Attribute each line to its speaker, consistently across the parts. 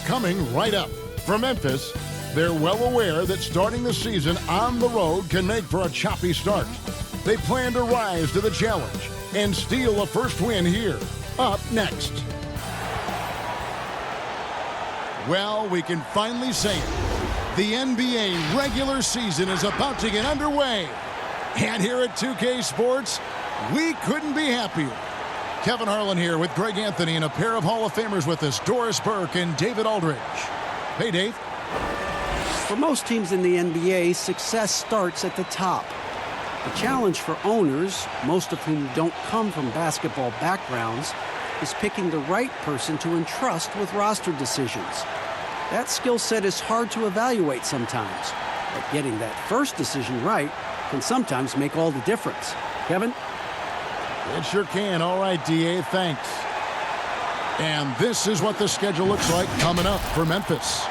Speaker 1: Coming right up, for Memphis, they're well aware that starting the season on the road can make for a choppy start. They plan to rise to the challenge and steal a first win here. Up next. Well, we can finally say it. The NBA regular season is about to get underway. And here at 2K Sports, we couldn't be happier. Kevin Harlan here with Greg Anthony and a pair of Hall of Famers with us, Doris Burke and David Aldridge. Hey, Dave.
Speaker 2: For most teams in the NBA, success starts at the top. The challenge for owners, most of whom don't come from basketball backgrounds, is picking the right person to entrust with roster decisions. That skill set is hard to evaluate sometimes, but getting that first decision right can sometimes make all the difference. Kevin?
Speaker 1: It sure can. All right, DA, thanks. And this is what the schedule looks like coming up for Memphis.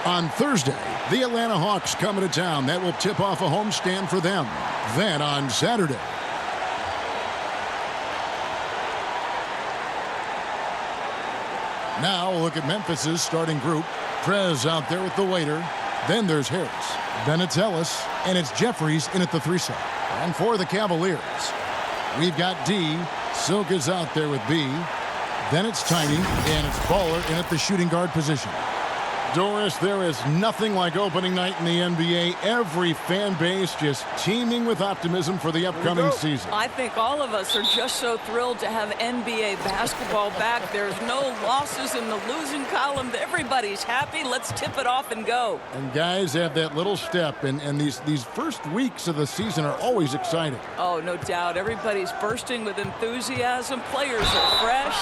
Speaker 1: On Thursday, the Atlanta Hawks coming to town. That will tip off a homestand for them. Then on Saturday, now we'll look at Memphis's starting group. Trez out there with the waiter. Then there's Harris. Then it's Ellis. And it's Jeffries in at the 3 set. And for the Cavaliers, we've got D. Silk is out there with B. Then it's Tiny. And it's Baller in at the shooting guard position. Doris, there is nothing like opening night in the NBA. Every fan base just teeming with optimism for the upcoming season.
Speaker 3: I think all of us are just so thrilled to have NBA basketball back. There's no losses in the losing column. Everybody's happy. Let's tip it off and go.
Speaker 1: And guys have that little step, and these first weeks of the season are always exciting.
Speaker 3: Oh, no doubt. Everybody's bursting with enthusiasm. Players are fresh.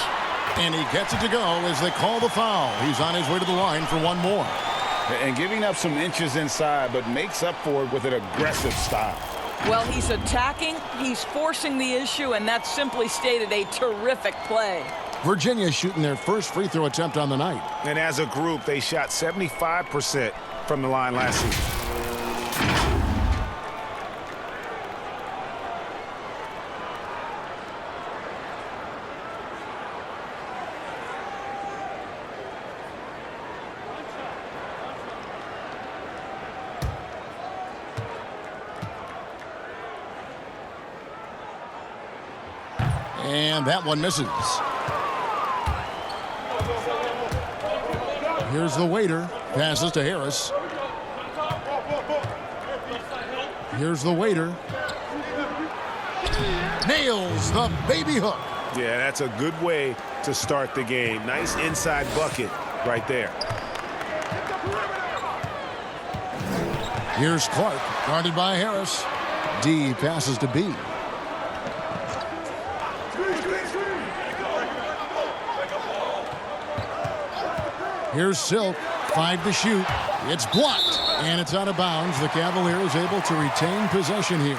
Speaker 1: And he gets it to go as they call the foul. He's on his way to the line for one more.
Speaker 4: And giving up some inches inside, but makes up for it with an aggressive style.
Speaker 3: Well, he's attacking, he's forcing the issue, and that's simply stated a terrific play.
Speaker 1: Virginia shooting their first free throw attempt on the night.
Speaker 4: And as a group, they shot 75% from the line last season.
Speaker 1: And that one misses. Here's the waiter. Passes to Harris. Here's the waiter. Nails the baby hook.
Speaker 4: Yeah, that's a good way to start the game. Nice inside bucket right there.
Speaker 1: Here's Clark, guarded by Harris. D passes to B. Here's Silk, 5 to shoot. It's blocked, and it's out of bounds. The Cavaliers able to retain possession here.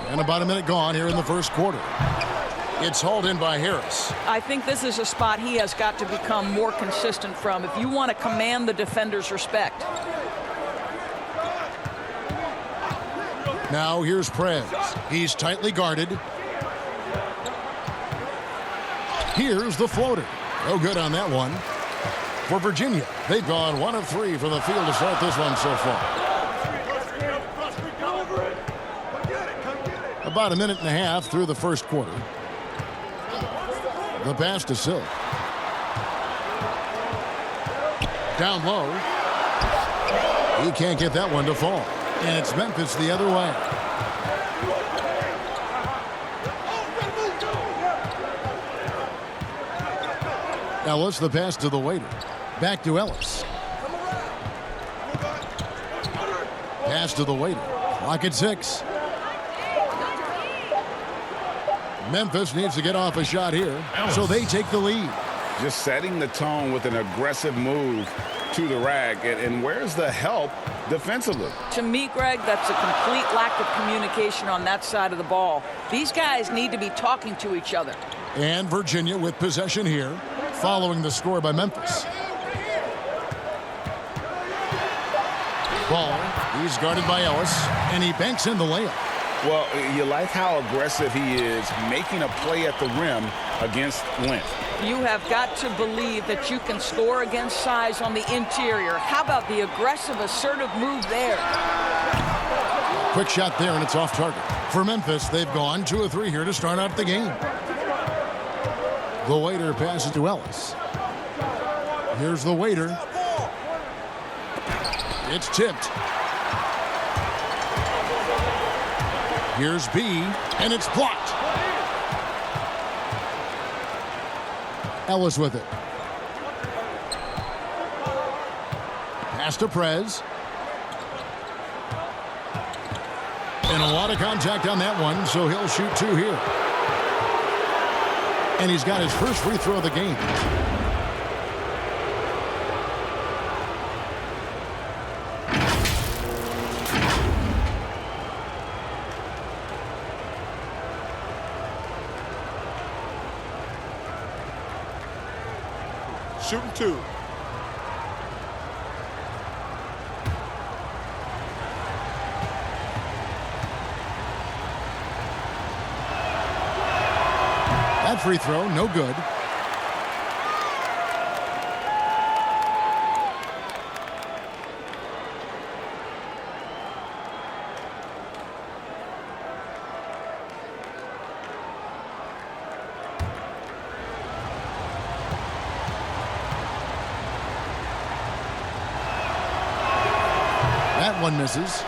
Speaker 1: And about a minute gone here in the first quarter. It's hauled in by Harris.
Speaker 3: I think this is a spot he has got to become more consistent from if you want to command the defender's respect.
Speaker 1: Now here's Prez. He's tightly guarded. Here's the floater. No good on that one. For Virginia, they've gone 1 of 3 from the field to start this one so far. About a minute and a half through the first quarter. The pass to Silk. Down low. He can't get that one to fall. And it's Memphis the other way. Ellis, the pass to the waiter. Back to Ellis. Pass to the waiter. Clock at 6. Memphis needs to get off a shot here, so they take the lead.
Speaker 4: Just setting the tone with an aggressive move to the rack. And where's the help defensively?
Speaker 3: To me, Greg, that's a complete lack of communication on that side of the ball. These guys need to be talking to each other.
Speaker 1: And Virginia with possession here, following the score by Memphis. Ball, he's guarded by Ellis, and he banks in the layup.
Speaker 4: Well, you like how aggressive he is making a play at the rim against length.
Speaker 3: You have got to believe that you can score against size on the interior. How about the aggressive, assertive move there?
Speaker 1: Quick shot there, and it's off target. For Memphis, they've gone 2 of 3 here to start out the game. The waiter passes to Ellis. Here's the waiter. It's tipped. Here's B, and it's blocked. Ellis with it. Pass to Prez. And a lot of contact on that one, so he'll shoot 2 here. And he's got his first free throw of the game.
Speaker 5: Shooting 2.
Speaker 1: That free throw, no good. That one misses.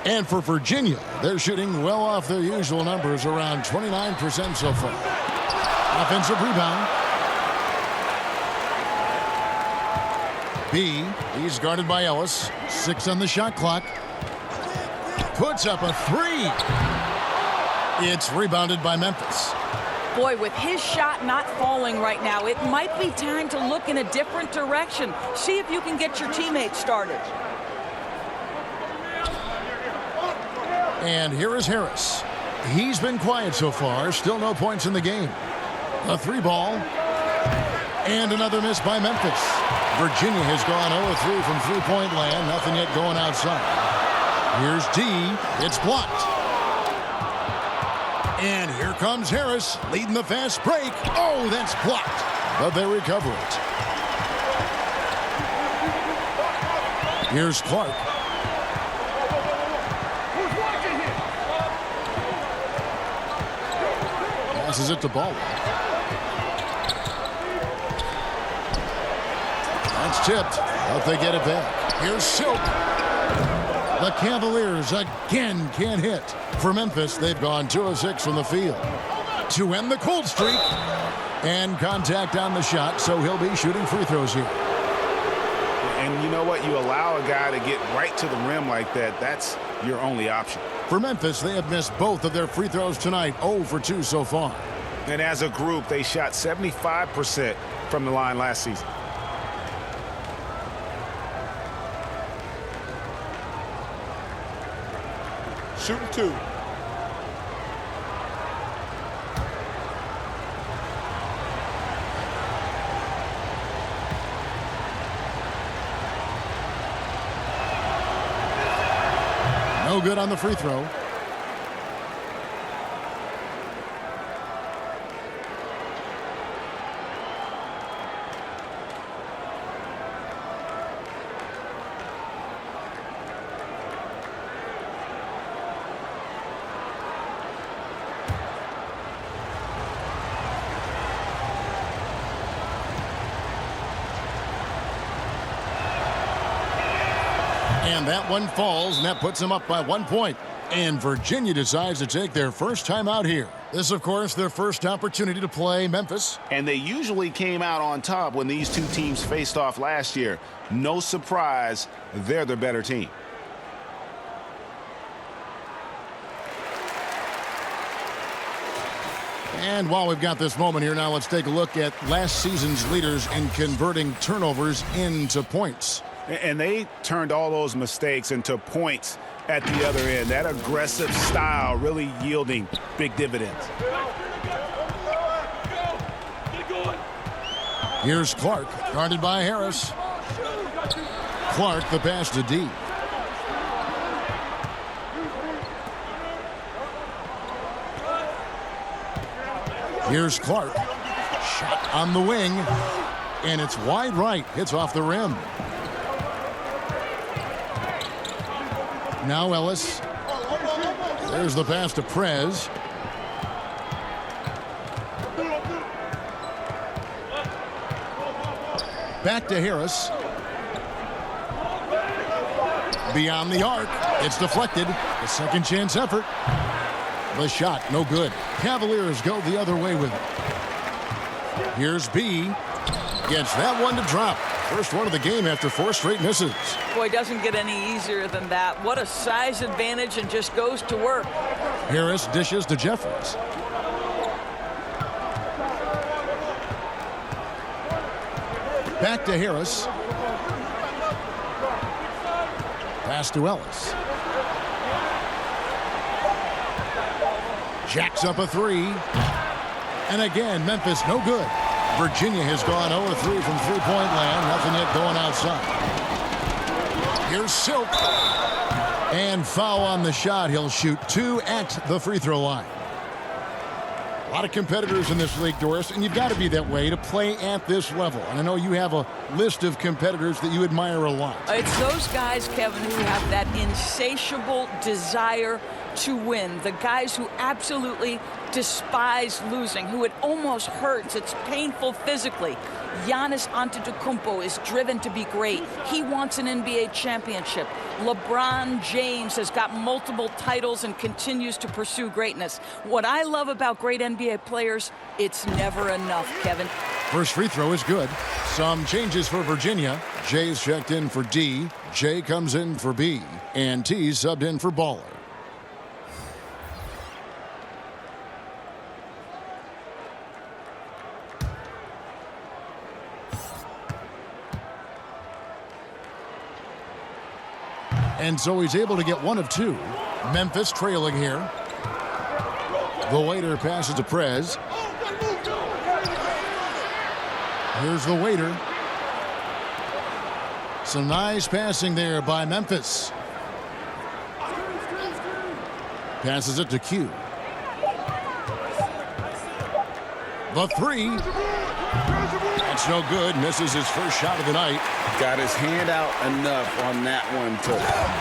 Speaker 1: And for Virginia, they're shooting well off their usual numbers, around 29% so far. Offensive rebound. B, he's guarded by Ellis. 6 on the shot clock. Puts up a 3. It's rebounded by Memphis.
Speaker 3: Boy, with his shot not falling right now, it might be time to look in a different direction. See if you can get your teammates started.
Speaker 1: And here is Harris. He's been quiet so far. Still no points in the game. A 3 ball. And another miss by Memphis. Virginia has gone 0-3 from three-point land. Nothing yet going outside. Here's D. It's blocked. And here comes Harris leading the fast break. Oh, that's blocked. But they recover it. Here's Clark. Passes it to Ball. That's tipped, but they get it back. Here's Silk. The Cavaliers again can't hit. For Memphis, they've gone 2 of 6 from the field. To end the cold streak. And contact on the shot, so he'll be shooting free throws here.
Speaker 4: And you know what? You allow a guy to get right to the rim like that. That's your only option.
Speaker 1: For Memphis, they have missed both of their free throws tonight, 0 for 2 so far.
Speaker 4: And as a group, they shot 75% from the line last season.
Speaker 5: Shooting 2.
Speaker 1: No good on the free throw. And that one falls, and that puts them up by 1 point. And Virginia decides to take their first time out here. This, of course, their first opportunity to play Memphis.
Speaker 4: And they usually came out on top when these two teams faced off last year. No surprise, they're the better team.
Speaker 1: And while we've got this moment here, now let's take a look at last season's leaders in converting turnovers into points.
Speaker 4: And they turned all those mistakes into points at the other end. That aggressive style really yielding big dividends.
Speaker 1: Here's Clark, guarded by Harris. Clark, the pass to D. Here's Clark. Shot on the wing. And it's wide right. Hits off the rim. Now Ellis. There's the pass to Prez. Back to Harris. Beyond the arc. It's deflected. A second chance effort. The shot, no good. Cavaliers go the other way with it. Here's B. Gets that one to drop. First one of the game after 4 straight misses.
Speaker 3: Boy, doesn't get any easier than that. What a size advantage, and just goes to work.
Speaker 1: Harris dishes to Jeffries. Back to Harris. Pass to Ellis. Jacks up a 3. And again, Memphis no good. Virginia has gone 0-3 from three-point land. Nothing yet going outside. Here's Silk. And foul on the shot. He'll shoot 2 at the free throw line. A lot of competitors in this league, Doris, and you've got to be that way to play at this level. And I know you have a list of competitors that you admire a lot.
Speaker 3: It's those guys, Kevin, who have that insatiable desire to win. The guys who absolutely despise losing, who it almost hurts. It's painful physically. Giannis Antetokounmpo is driven to be great. He wants an NBA championship. LeBron James has got multiple titles and continues to pursue greatness. What I love about great NBA players, it's never enough, Kevin.
Speaker 1: First free throw is good. Some changes for Virginia. Jay's checked in for D. Jay comes in for B. And T subbed in for Baller. And so he's able to get 1 of 2. Memphis trailing here. The waiter passes to Prez. Here's the waiter. Some nice passing there by Memphis. Passes it to Q. The 3. That's no good. Misses his first shot of the night.
Speaker 4: Got his hand out enough on that one to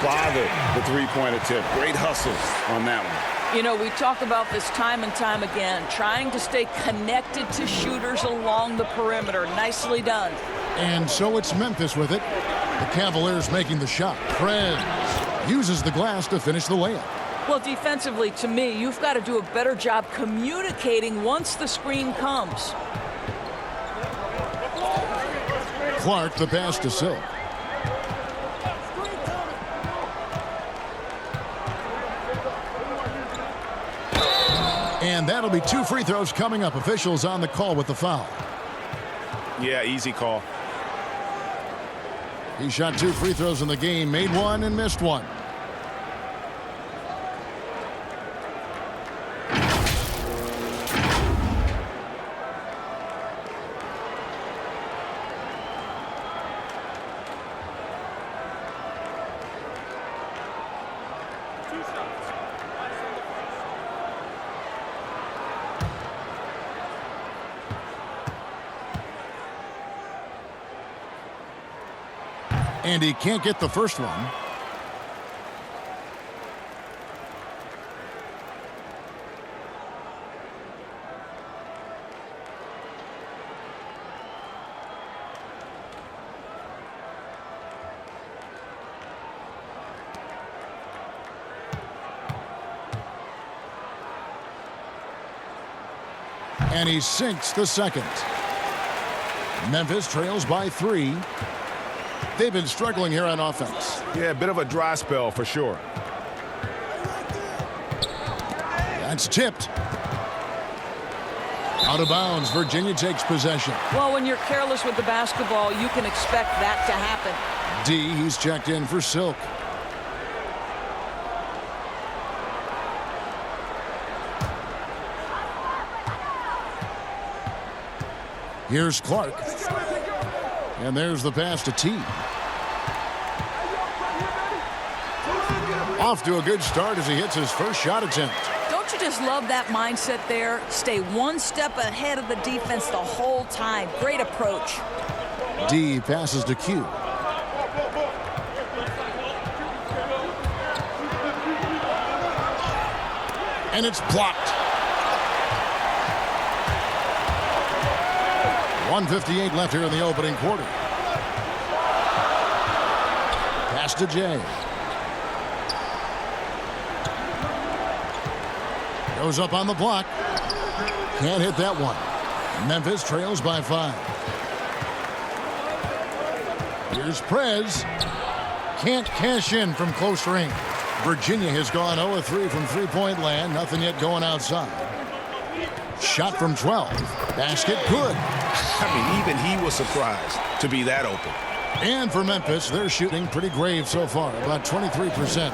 Speaker 4: bother the three-point attempt. Great hustle on that one.
Speaker 3: You know, we talk about this time and time again, trying to stay connected to shooters along the perimeter. Nicely done.
Speaker 1: And so it's Memphis with it. The Cavaliers making the shot. Prez uses the glass to finish the layup.
Speaker 3: Well, defensively, to me, you've got to do a better job communicating once the screen comes.
Speaker 1: Clark, the pass to Silk. And that'll be 2 free throws coming up. Officials on the call with the foul.
Speaker 4: Yeah, easy call.
Speaker 1: He shot 2 free throws in the game, made 1 and missed 1. And he can't get the first one. And he sinks the second. Memphis trails by 3. They've been struggling here on offense.
Speaker 4: Yeah, a bit of a dry spell for sure.
Speaker 1: That's tipped. Out of bounds. Virginia takes possession.
Speaker 3: Well, when you're careless with the basketball, you can expect that to happen.
Speaker 1: D, he's checked in for Silk. Here's Clark. And there's the pass to T. Off to a good start as he hits his first shot attempt.
Speaker 3: Don't you just love that mindset there? Stay one step ahead of the defense the whole time. Great approach.
Speaker 1: D passes to Q. And it's blocked. 1:58 left here in the opening quarter. Pass to Jay. Goes up on the block. Can't hit that one. Memphis trails by 5. Here's Prez. Can't cash in from close range. Virginia has gone 0-3 from three-point land. Nothing yet going outside. Shot from 12. Basket good.
Speaker 4: I mean, even he was surprised to be that open.
Speaker 1: And for Memphis, they're shooting pretty grave so far, about 23%.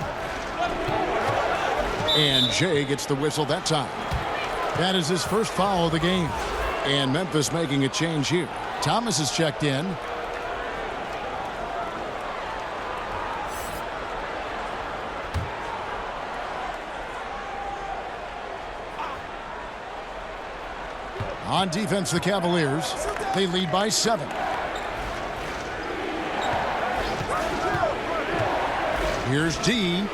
Speaker 1: And Jay gets the whistle that time. That is his first foul of the game. And Memphis making a change here. Thomas is checked in. On defense, the Cavaliers, they lead by 7. Here's D.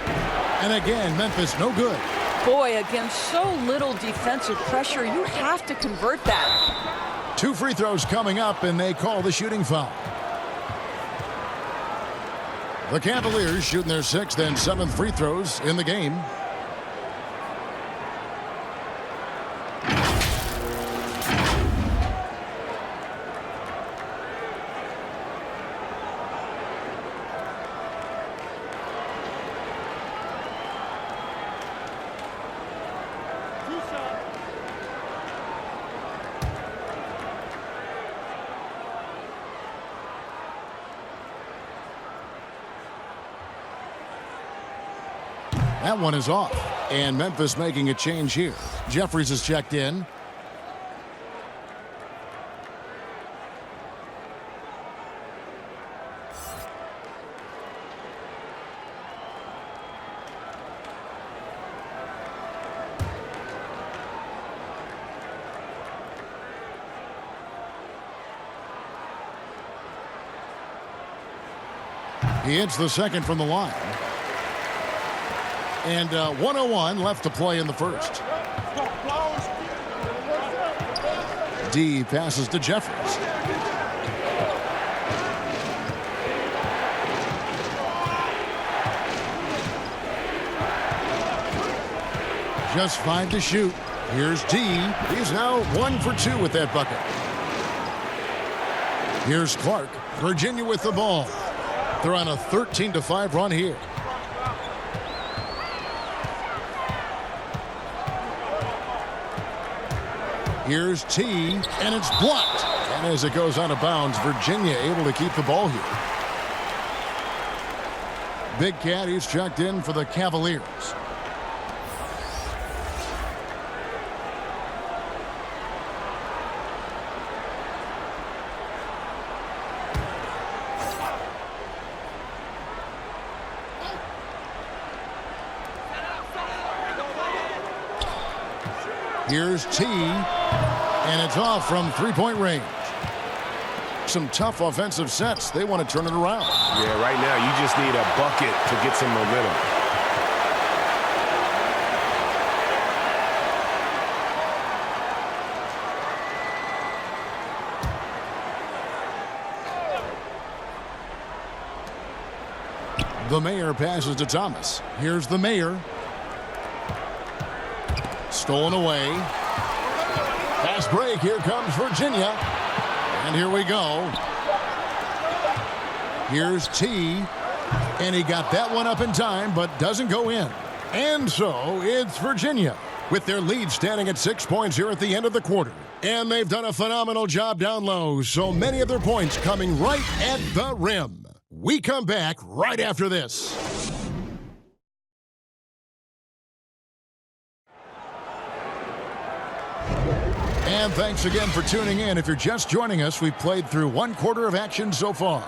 Speaker 1: And again, Memphis no good.
Speaker 3: Boy, against so little defensive pressure, you have to convert that.
Speaker 1: 2 free throws coming up, and they call the shooting foul. The Cavaliers shooting their 6th and 7th free throws in the game. That one is off. And Memphis making a change here. Jeffries is checked in. He hits the second from the line. And 1:01 left to play in the first. D passes to Jeffries. Just 5 to shoot. Here's D. He's now 1 for 2 with that bucket. Here's Clark. Virginia with the ball. They're on a 13-5 run here. Here's T, and it's blocked. And as it goes out of bounds, Virginia able to keep the ball here. Big Cat, he's checked in for the Cavaliers. Here's T, and it's off from three-point range. Some tough offensive sets. They want to turn it around.
Speaker 4: Yeah, right now you just need a bucket to get some momentum.
Speaker 1: The Mayor passes to Thomas. Here's the Mayor. Stolen away. Fast break. Here comes Virginia. And here we go. Here's T. And he got that one up in time, but doesn't go in. And so it's Virginia with their lead standing at 6 points here at the end of the quarter. And they've done a phenomenal job down low. So many of their points coming right at the rim. We come back right after this. And thanks again for tuning in. If you're just joining us, we've played through 1 quarter of action so far.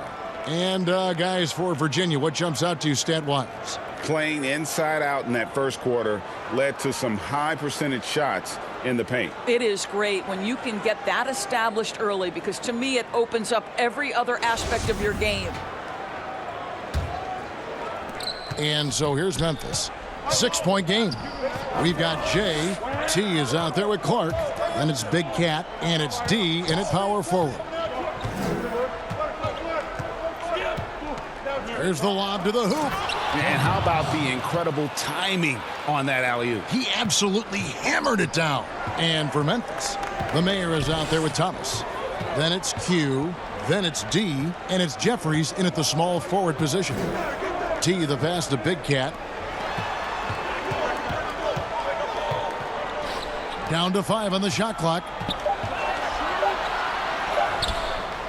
Speaker 1: And guys, for Virginia, what jumps out to you stat-wise?
Speaker 4: playing inside out in that first quarter led to some high percentage shots in the paint.
Speaker 3: It is great when you can get that established early, because to me it opens up every other aspect of your game.
Speaker 1: And so here's Memphis. 6-point game. We've got Jay. T is out there with Clark. Then it's Big Cat, and it's D in at power forward. There's the lob to the hoop.
Speaker 4: And how about the incredible timing on that alley-oop?
Speaker 1: He absolutely hammered it down. And for Memphis, the mayor is out there with Thomas. Then it's Q. Then it's D. And it's Jeffries in at the small forward position. T, the pass to Big Cat. Down to 5 on the shot clock.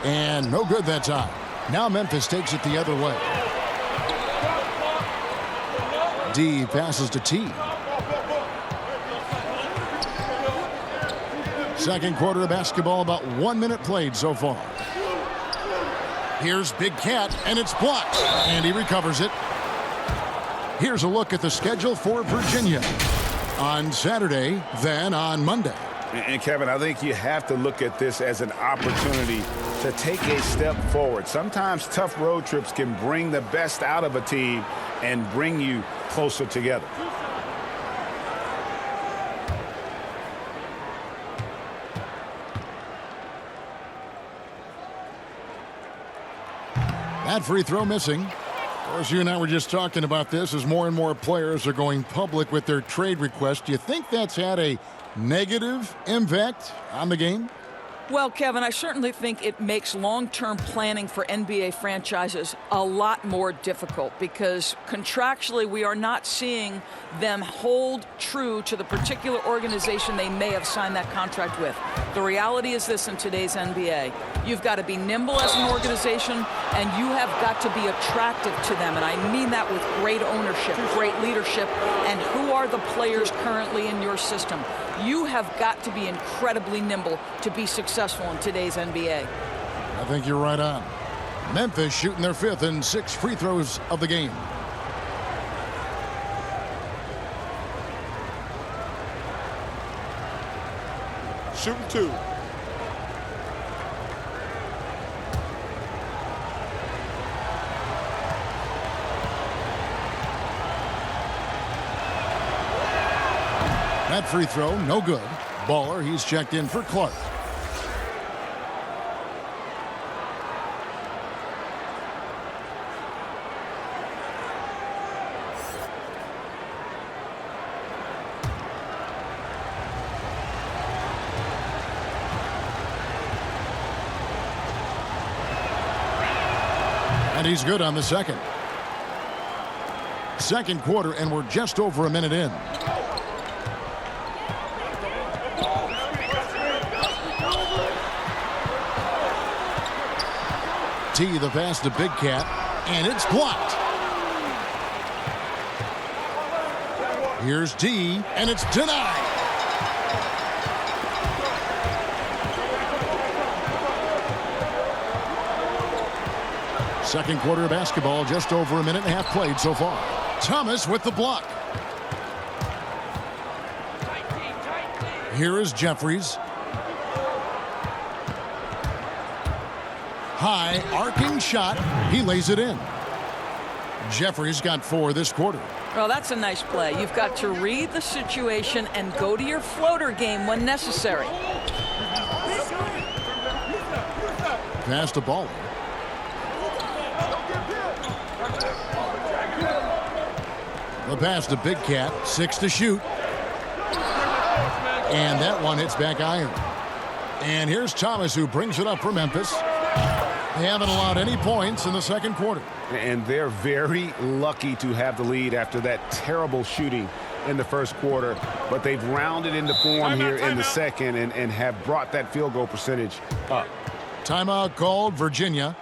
Speaker 1: And no good that time. Now Memphis takes it the other way. D passes to T. Second quarter of basketball, about 1 minute played so far. Here's Big Cat, and it's blocked. And he recovers it. Here's a look at the schedule for Virginia. On Saturday, then on Monday.
Speaker 4: And Kevin, I think you have to look at this as an opportunity to take a step forward. Sometimes tough road trips can bring the best out of a team and bring you closer together.
Speaker 1: That free throw missing. Of course, you and I were just talking about this as more and more players are going public with their trade requests. Do you think that's had a negative impact on the game?
Speaker 3: Well, Kevin, I certainly think it makes long-term planning for NBA franchises a lot more difficult, because contractually we are not seeing them hold true to the particular organization they may have signed that contract with. The reality is this in today's NBA. You've got to be nimble as an organization, and you have got to be attractive to them. And I mean that with great ownership, great leadership, and who are the players currently in your system. You have got to be incredibly nimble to be successful in today's NBA.
Speaker 1: I think you're right on. Memphis shooting their 5th and 6 free throws of the game.
Speaker 5: Shooting 2.
Speaker 1: That free throw, no good. Baller, he's checked in for Clark. And he's good on the second. Second quarter, and we're just over a minute in. T, the pass to Big Cat, and it's blocked. Here's D, and it's denied. Second quarter of basketball, just over a minute and a half played so far. Thomas with the block. Here is Jeffries. High arcing shot. He lays it in. Jeffries got 4 this quarter.
Speaker 3: Well, that's a nice play. You've got to read the situation and go to your floater game when necessary.
Speaker 1: Pass to Baller. The pass to Big Cat. 6 to shoot. And that one hits back iron. And here's Thomas, who brings it up for Memphis. They haven't allowed any points in the second quarter.
Speaker 4: And they're very lucky to have the lead after that terrible shooting in the first quarter. But they've rounded into form here in the second and have brought that field goal percentage up.
Speaker 1: Timeout called, Virginia.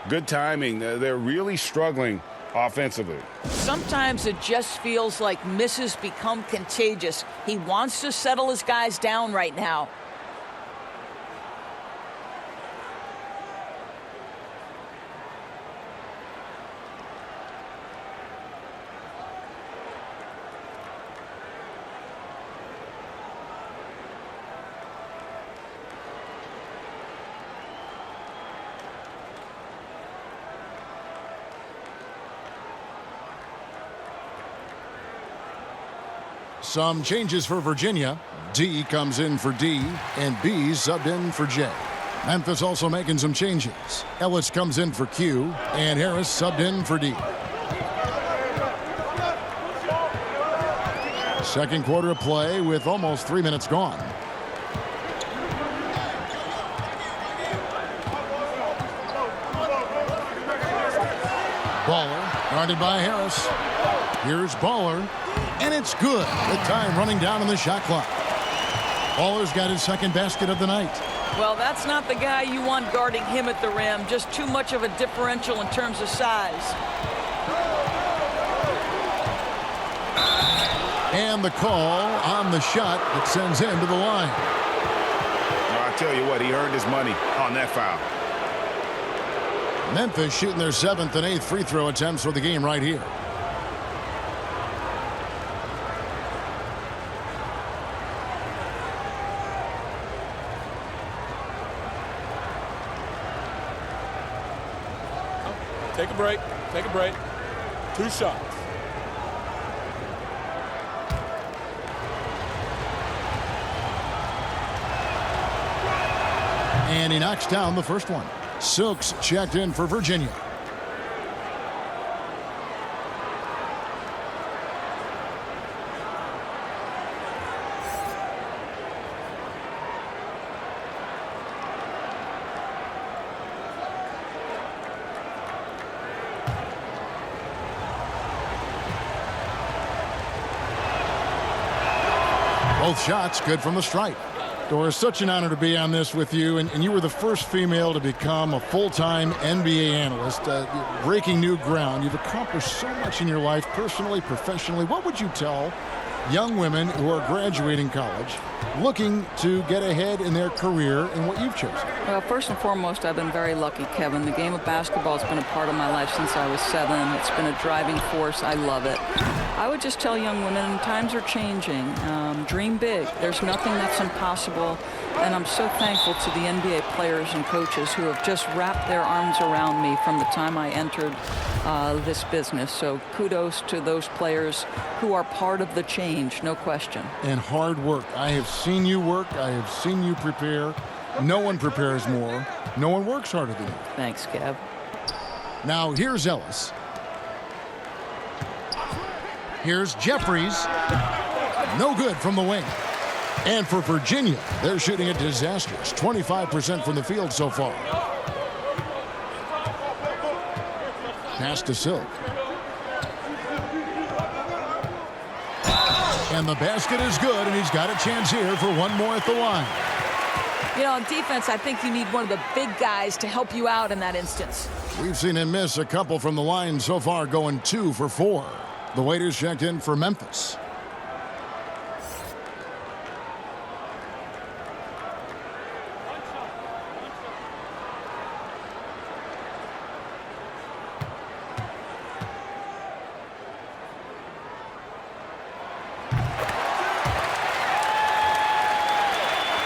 Speaker 4: Good timing. They're really struggling offensively.
Speaker 3: Sometimes it just feels like misses become contagious. He wants to settle his guys down right now.
Speaker 1: Some changes for Virginia. D comes in for D, and B subbed in for J. Memphis also making some changes. Ellis comes in for Q, and Harris subbed in for D. Second quarter of play with almost 3 minutes gone. Baller, guarded by Harris. Here's Baller, and it's good. The time running down on the shot clock. Baller's got his second basket of the night.
Speaker 3: Well, that's not the guy you want guarding him at the rim. Just too much of a differential in terms of size.
Speaker 1: And the call on the shot that sends him to the line.
Speaker 4: I tell you what, he earned his money on that foul.
Speaker 1: Memphis shooting their 7th and 8th free throw attempts for the game right here.
Speaker 5: Take a break. Take a break. 2 shots.
Speaker 1: And he knocks down the first one. Silks checked in for Virginia. Both shots good from the stripe. Doris, such an honor to be on this with you, and you were the first female to become a full-time NBA analyst, breaking new ground. You've accomplished so much in your life, personally, professionally. What would you tell young women who are graduating college, looking to get ahead in their career in what you've chosen?
Speaker 3: Well, first and foremost, I've been very lucky, Kevin. The game of basketball has been a part of my life since I was 7. It's been a driving force. I love it. I would just tell young women, times are changing. Dream big. There's nothing that's impossible. And I'm so thankful to the NBA players and coaches who have just wrapped their arms around me from the time I entered this business. So kudos to those players who are part of the change, no question.
Speaker 1: And hard work. I have seen you work. I have seen you prepare. No one prepares more. No one works harder than you.
Speaker 3: Thanks, Kev.
Speaker 1: Now here's Ellis. Here's Jeffries. No good from the wing. And for Virginia, they're shooting a disastrous 25% from the field so far. Pass to Silk. And the basket is good, and he's got a chance here for one more at the line.
Speaker 3: You know, on defense, I think you need one of the big guys to help you out in that instance.
Speaker 1: We've seen him miss a couple from the line so far, going 2 for 4. The waiters checked in for Memphis.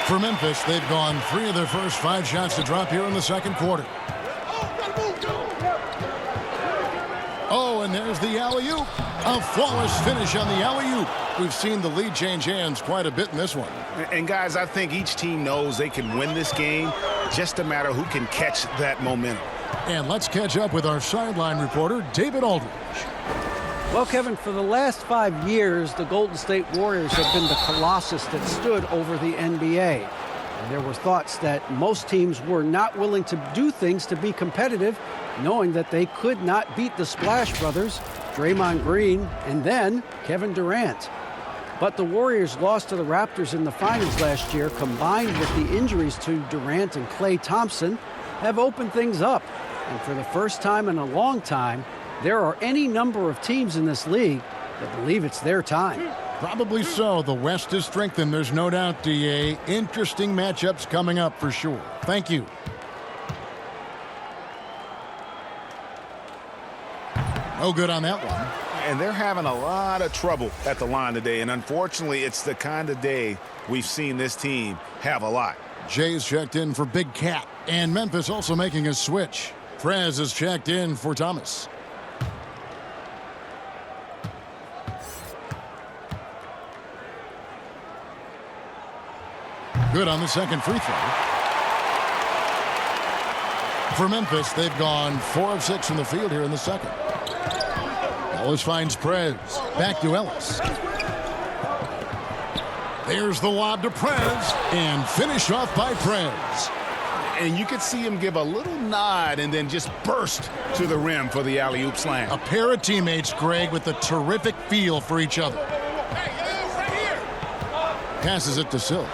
Speaker 1: For Memphis, they've gone 3 of their first 5 shots to drop here in the second quarter. Oh, and there's the alley-oop. A flawless finish on the alley-oop. We've seen the lead change hands quite a bit in this one.
Speaker 4: And guys, I think each team knows they can win this game. Just a matter who can catch that momentum.
Speaker 1: And let's catch up with our sideline reporter, David Aldridge.
Speaker 2: Well, Kevin, for the last 5 years, the Golden State Warriors have been the colossus that stood over the NBA. And there were thoughts that most teams were not willing to do things to be competitive, knowing that they could not beat the Splash Brothers, Draymond Green, and then Kevin Durant. But the Warriors lost to the Raptors in the finals last year, combined with the injuries to Durant and Klay Thompson, have opened things up. And for the first time in a long time, there are any number of teams in this league that believe it's their time.
Speaker 1: Probably so. The West is strengthened, there's no doubt, DA. Interesting matchups coming up for sure. Thank you. No good on that one.
Speaker 4: And they're having a lot of trouble at the line today. And unfortunately, it's the kind of day we've seen this team have a lot.
Speaker 1: Jay's checked in for Big Cat. And Memphis also making a switch. Prez is checked in for Thomas. Good on the second free throw. For Memphis, they've gone 4 of 6 from the field here in the second. Ellis finds Prez. Back to Ellis. There's the lob to Prez, and finished off by Prez.
Speaker 4: And you could see him give a little nod and then just burst to the rim for the alley-oop slam.
Speaker 1: A pair of teammates, Greg, with a terrific feel for each other. Passes it to Silk.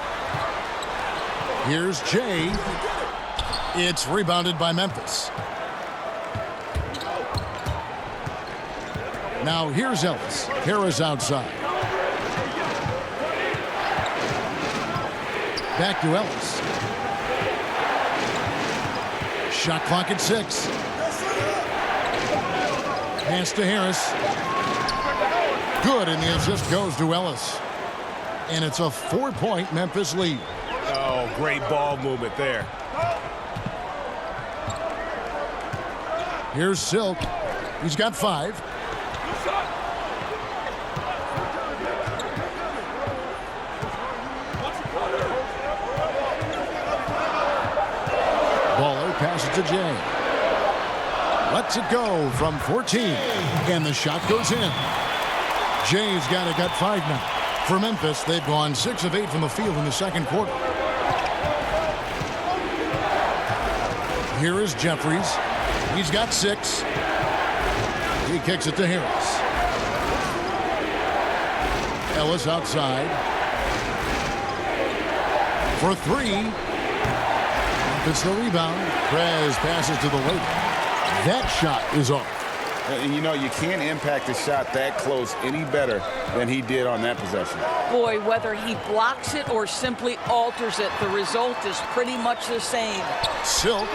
Speaker 1: Here's Jay. It's rebounded by Memphis. Now here's Ellis. Harris outside. Back to Ellis. Shot clock at 6. Pass to Harris. Good, and the assist goes to Ellis. And it's a 4-point Memphis lead.
Speaker 4: Oh, great ball movement there.
Speaker 1: Here's Silk. He's got 5. Baller passes to Jay. Lets it go from 14. And the shot goes in. Jay's got 5 now. For Memphis, they've gone 6 of 8 from the field in the second quarter. Here is Jeffries. He's got 6. He kicks it to Harris. Ellis outside. For 3. It's the rebound. Prez passes to the lane. That shot is off.
Speaker 4: And you know, you can't impact a shot that close any better than he did on that possession.
Speaker 3: Boy, whether he blocks it or simply alters it, the result is pretty much the same.
Speaker 1: Silk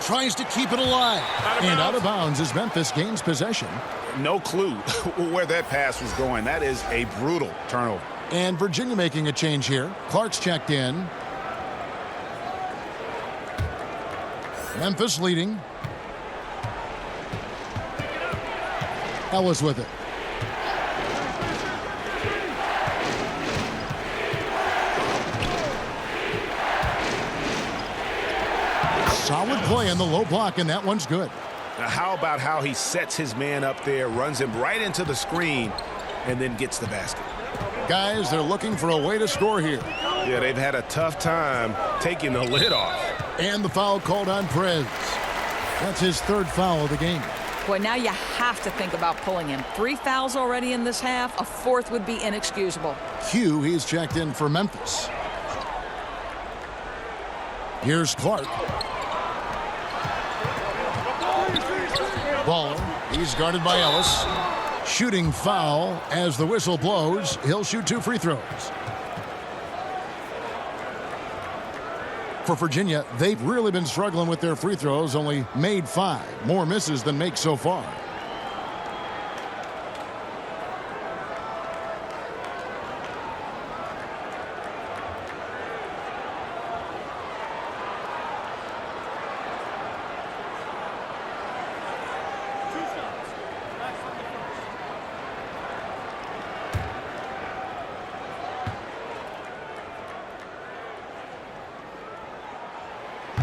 Speaker 1: tries to keep it alive. And out of bounds as Memphis gains possession.
Speaker 4: No clue where that pass was going. That is a brutal turnover.
Speaker 1: And Virginia making a change here. Clark's checked in. Memphis leading. Ellis with it. Solid play in the low block, and that one's good.
Speaker 4: Now, how about how he sets his man up there, runs him right into the screen, and then gets the basket?
Speaker 1: Guys, they're looking for a way to score here.
Speaker 4: Yeah, they've had a tough time taking the lid off.
Speaker 1: And the foul called on Prez. That's his 3rd foul of the game.
Speaker 3: Boy, now you have to think about pulling him. 3 fouls already in this half. A 4th would be inexcusable.
Speaker 1: Q, he's checked in for Memphis. Here's Clark. Baller, he's guarded by Ellis. Shooting foul as the whistle blows. He'll shoot 2 free throws. For Virginia, they've really been struggling with their free throws, only made 5. More misses than makes so far.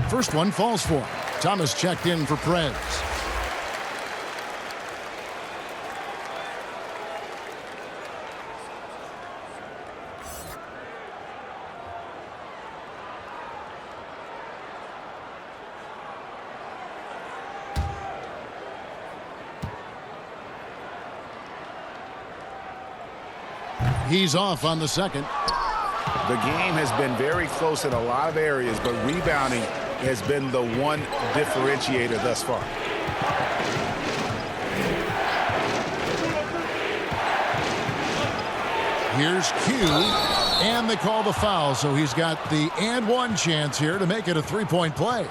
Speaker 1: First one falls for him. Thomas checked in for Prez. He's off on the second.
Speaker 4: The game has been very close in a lot of areas, but rebounding has been the one differentiator thus far.
Speaker 1: Here's Q, and they call the foul, so he's got the and one chance here to make it a 3-point play.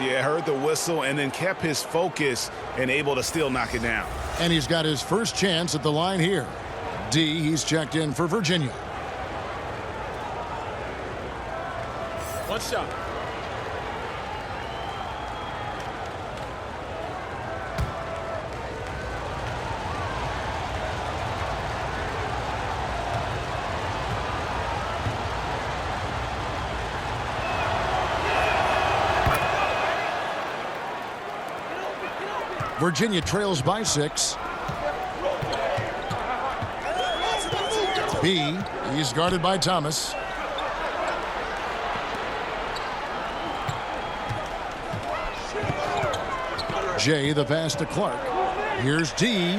Speaker 4: Yeah, heard the whistle and then kept his focus and able to still knock it down.
Speaker 1: And he's got his first chance at the line here. D, he's checked in for Virginia.
Speaker 5: One shot.
Speaker 1: Virginia trails by 6. B, he's guarded by Thomas. J, the pass to Clark. Here's D,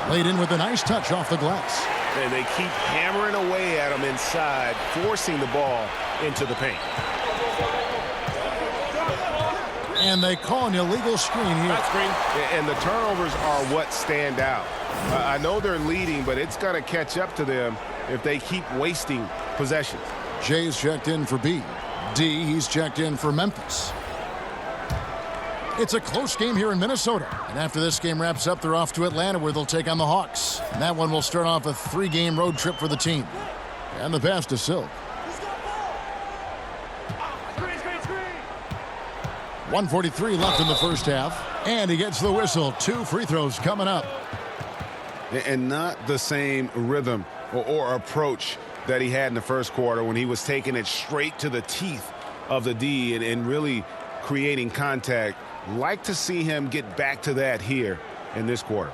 Speaker 1: laid in with a nice touch off the glass.
Speaker 4: And they keep hammering away at him inside, forcing the ball into the paint.
Speaker 1: And they call an illegal screen here.
Speaker 4: That screen. And the turnovers are what stand out. I know they're leading, but it's going to catch up to them if they keep wasting possessions.
Speaker 1: Jay's checked in for B. D, he's checked in for Memphis. It's a close game here in Minnesota. And after this game wraps up, they're off to Atlanta where they'll take on the Hawks. And that one will start off a 3-game road trip for the team. And the pass to Silk. 1:43 left in the first half. And he gets the whistle. 2 free throws coming up.
Speaker 4: And not the same rhythm or approach that he had in the first quarter when he was taking it straight to the teeth of the D and really creating contact. Like to see him get back to that here in this quarter.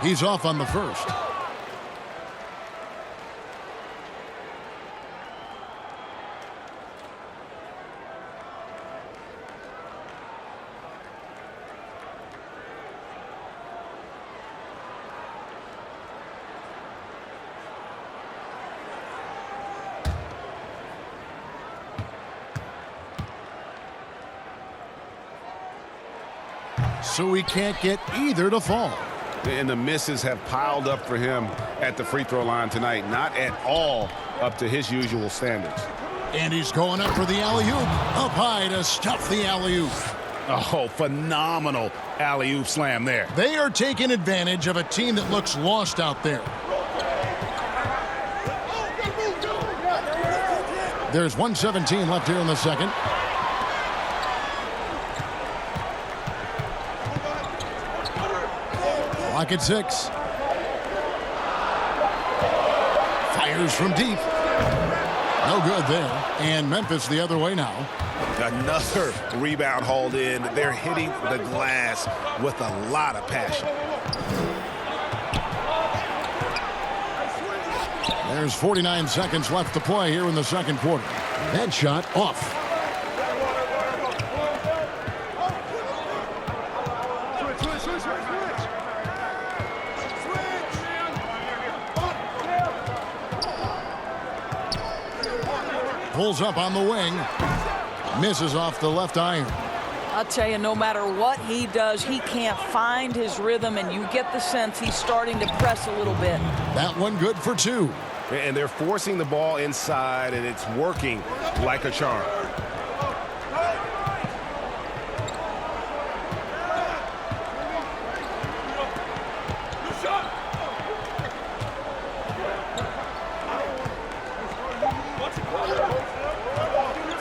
Speaker 1: He's off on the first. So he can't get either to fall.
Speaker 4: And the misses have piled up for him at the free throw line tonight. Not at all up to his usual standards.
Speaker 1: And he's going up for the alley-oop. Up high to stuff the alley-oop.
Speaker 4: Oh, phenomenal alley-oop slam there.
Speaker 1: They are taking advantage of a team that looks lost out there. There's 1:17 left here in the second. Clock at 6. Fires from deep. No good there. And Memphis the other way now.
Speaker 4: Another rebound hauled in. They're hitting the glass with a lot of passion.
Speaker 1: There's 49 seconds left to play here in the second quarter. That shot off. Pulls up on the wing. Misses off the left iron.
Speaker 3: I'll tell you, no matter what he does, he can't find his rhythm, and you get the sense he's starting to press a little bit.
Speaker 1: That one good for 2.
Speaker 4: And they're forcing the ball inside, and it's working like a charm.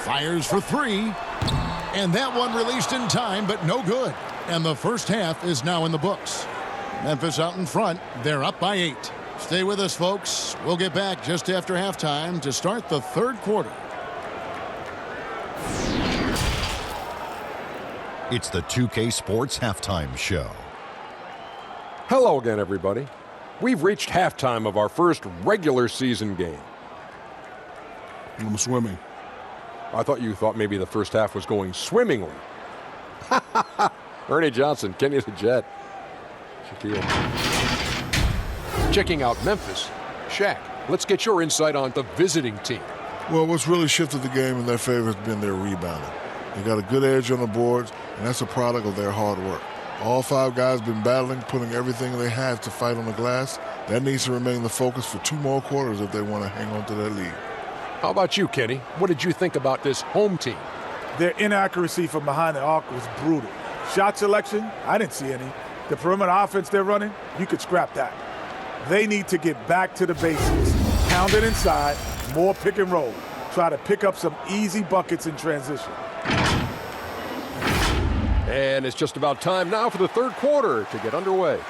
Speaker 1: Fires for 3. And that one released in time, but no good. And the first half is now in the books. Memphis out in front. They're up by 8. Stay with us, folks. We'll get back just after halftime to start the third quarter.
Speaker 6: It's the 2K Sports Halftime Show.
Speaker 7: Hello again, everybody. We've reached halftime of our first regular season game.
Speaker 5: I'm swimming.
Speaker 7: I thought you thought maybe the first half was going swimmingly. Ernie Johnson, Kenny the Jet. Shaquille. Checking out Memphis. Shaq, let's get your insight on the visiting team.
Speaker 8: Well, what's really shifted the game in their favor has been their rebounding. They got a good edge on the boards, and that's a product of their hard work. All 5 guys been battling, putting everything they have to fight on the glass. That needs to remain the focus for 2 more quarters if they want to hang on to their lead.
Speaker 7: How about you, Kenny? What did you think about this home team?
Speaker 9: Their inaccuracy from behind the arc was brutal. Shot selection, I didn't see any. The perimeter offense they're running, you could scrap that. They need to get back to the basics. Pound it inside, more pick and roll. Try to pick up some easy buckets in transition.
Speaker 7: And it's just about time now for the third quarter to get underway.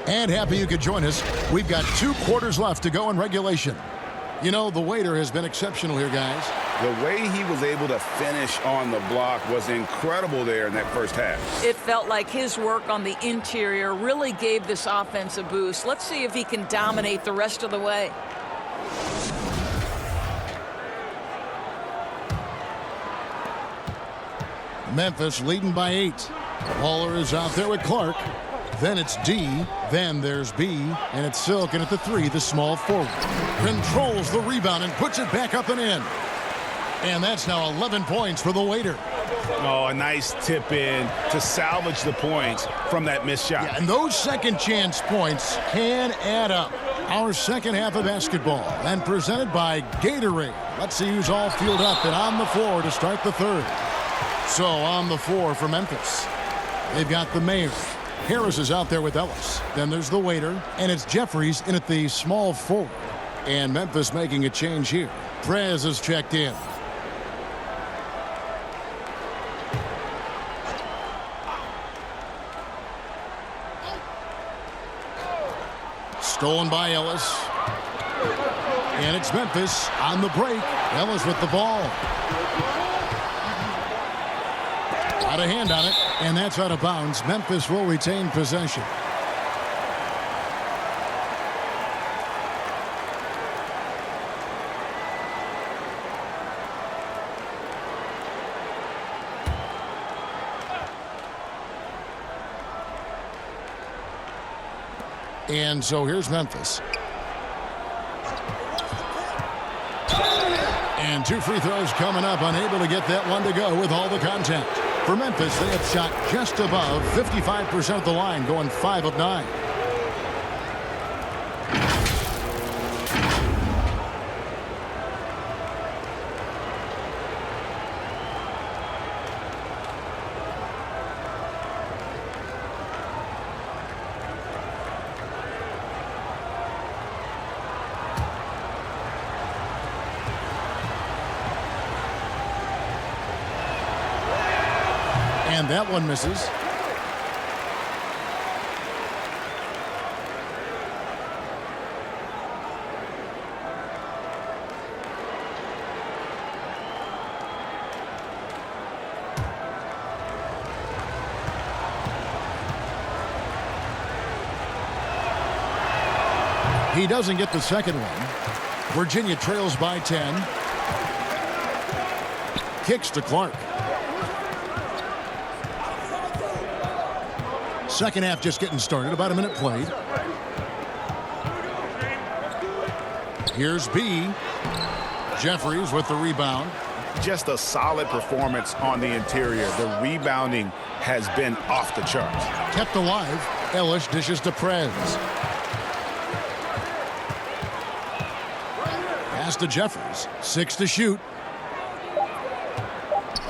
Speaker 1: And happy you could join us. We've got 2 quarters left to go in regulation. You know, the waiter has been exceptional here, guys.
Speaker 4: The way he was able to finish on the block was incredible there in that first half.
Speaker 3: It felt like his work on the interior really gave this offense a boost. Let's see if he can dominate the rest of the way.
Speaker 1: Memphis leading by 8. Waller is out there with Clark. Then it's D. Then there's B. And it's Silkin at the 3, the small forward. Controls the rebound and puts it back up and in. And that's now 11 points for the waiter.
Speaker 4: Oh, a nice tip in to salvage the points from that missed shot.
Speaker 1: Yeah, and those second chance points can add up. Our second half of basketball and presented by Gatorade. Let's see who's all fueled up and on the floor to start the third. So on the floor for Memphis, they've got the mayor. Harris is out there with Ellis. Then there's the waiter, and it's Jeffries in at the small forward. And Memphis making a change here. Prez is checked in. Stolen by Ellis. And it's Memphis on the break. Ellis with the ball. Got a hand on it, and that's out of bounds. Memphis will retain possession. And so here's Memphis. And 2 free throws coming up, unable to get that one to go with all the contact. For Memphis, they have shot just above 55% of the line, going 5 of 9. And that one misses. He doesn't get the second one. Virginia trails by 10. Kicks to Clark. Second half just getting started, about a minute played. Here's B. Jeffries with the rebound.
Speaker 4: Just a solid performance on the interior. The rebounding has been off the charts.
Speaker 1: Kept alive. Ellis dishes to Prez. Pass to Jeffries. 6 to shoot.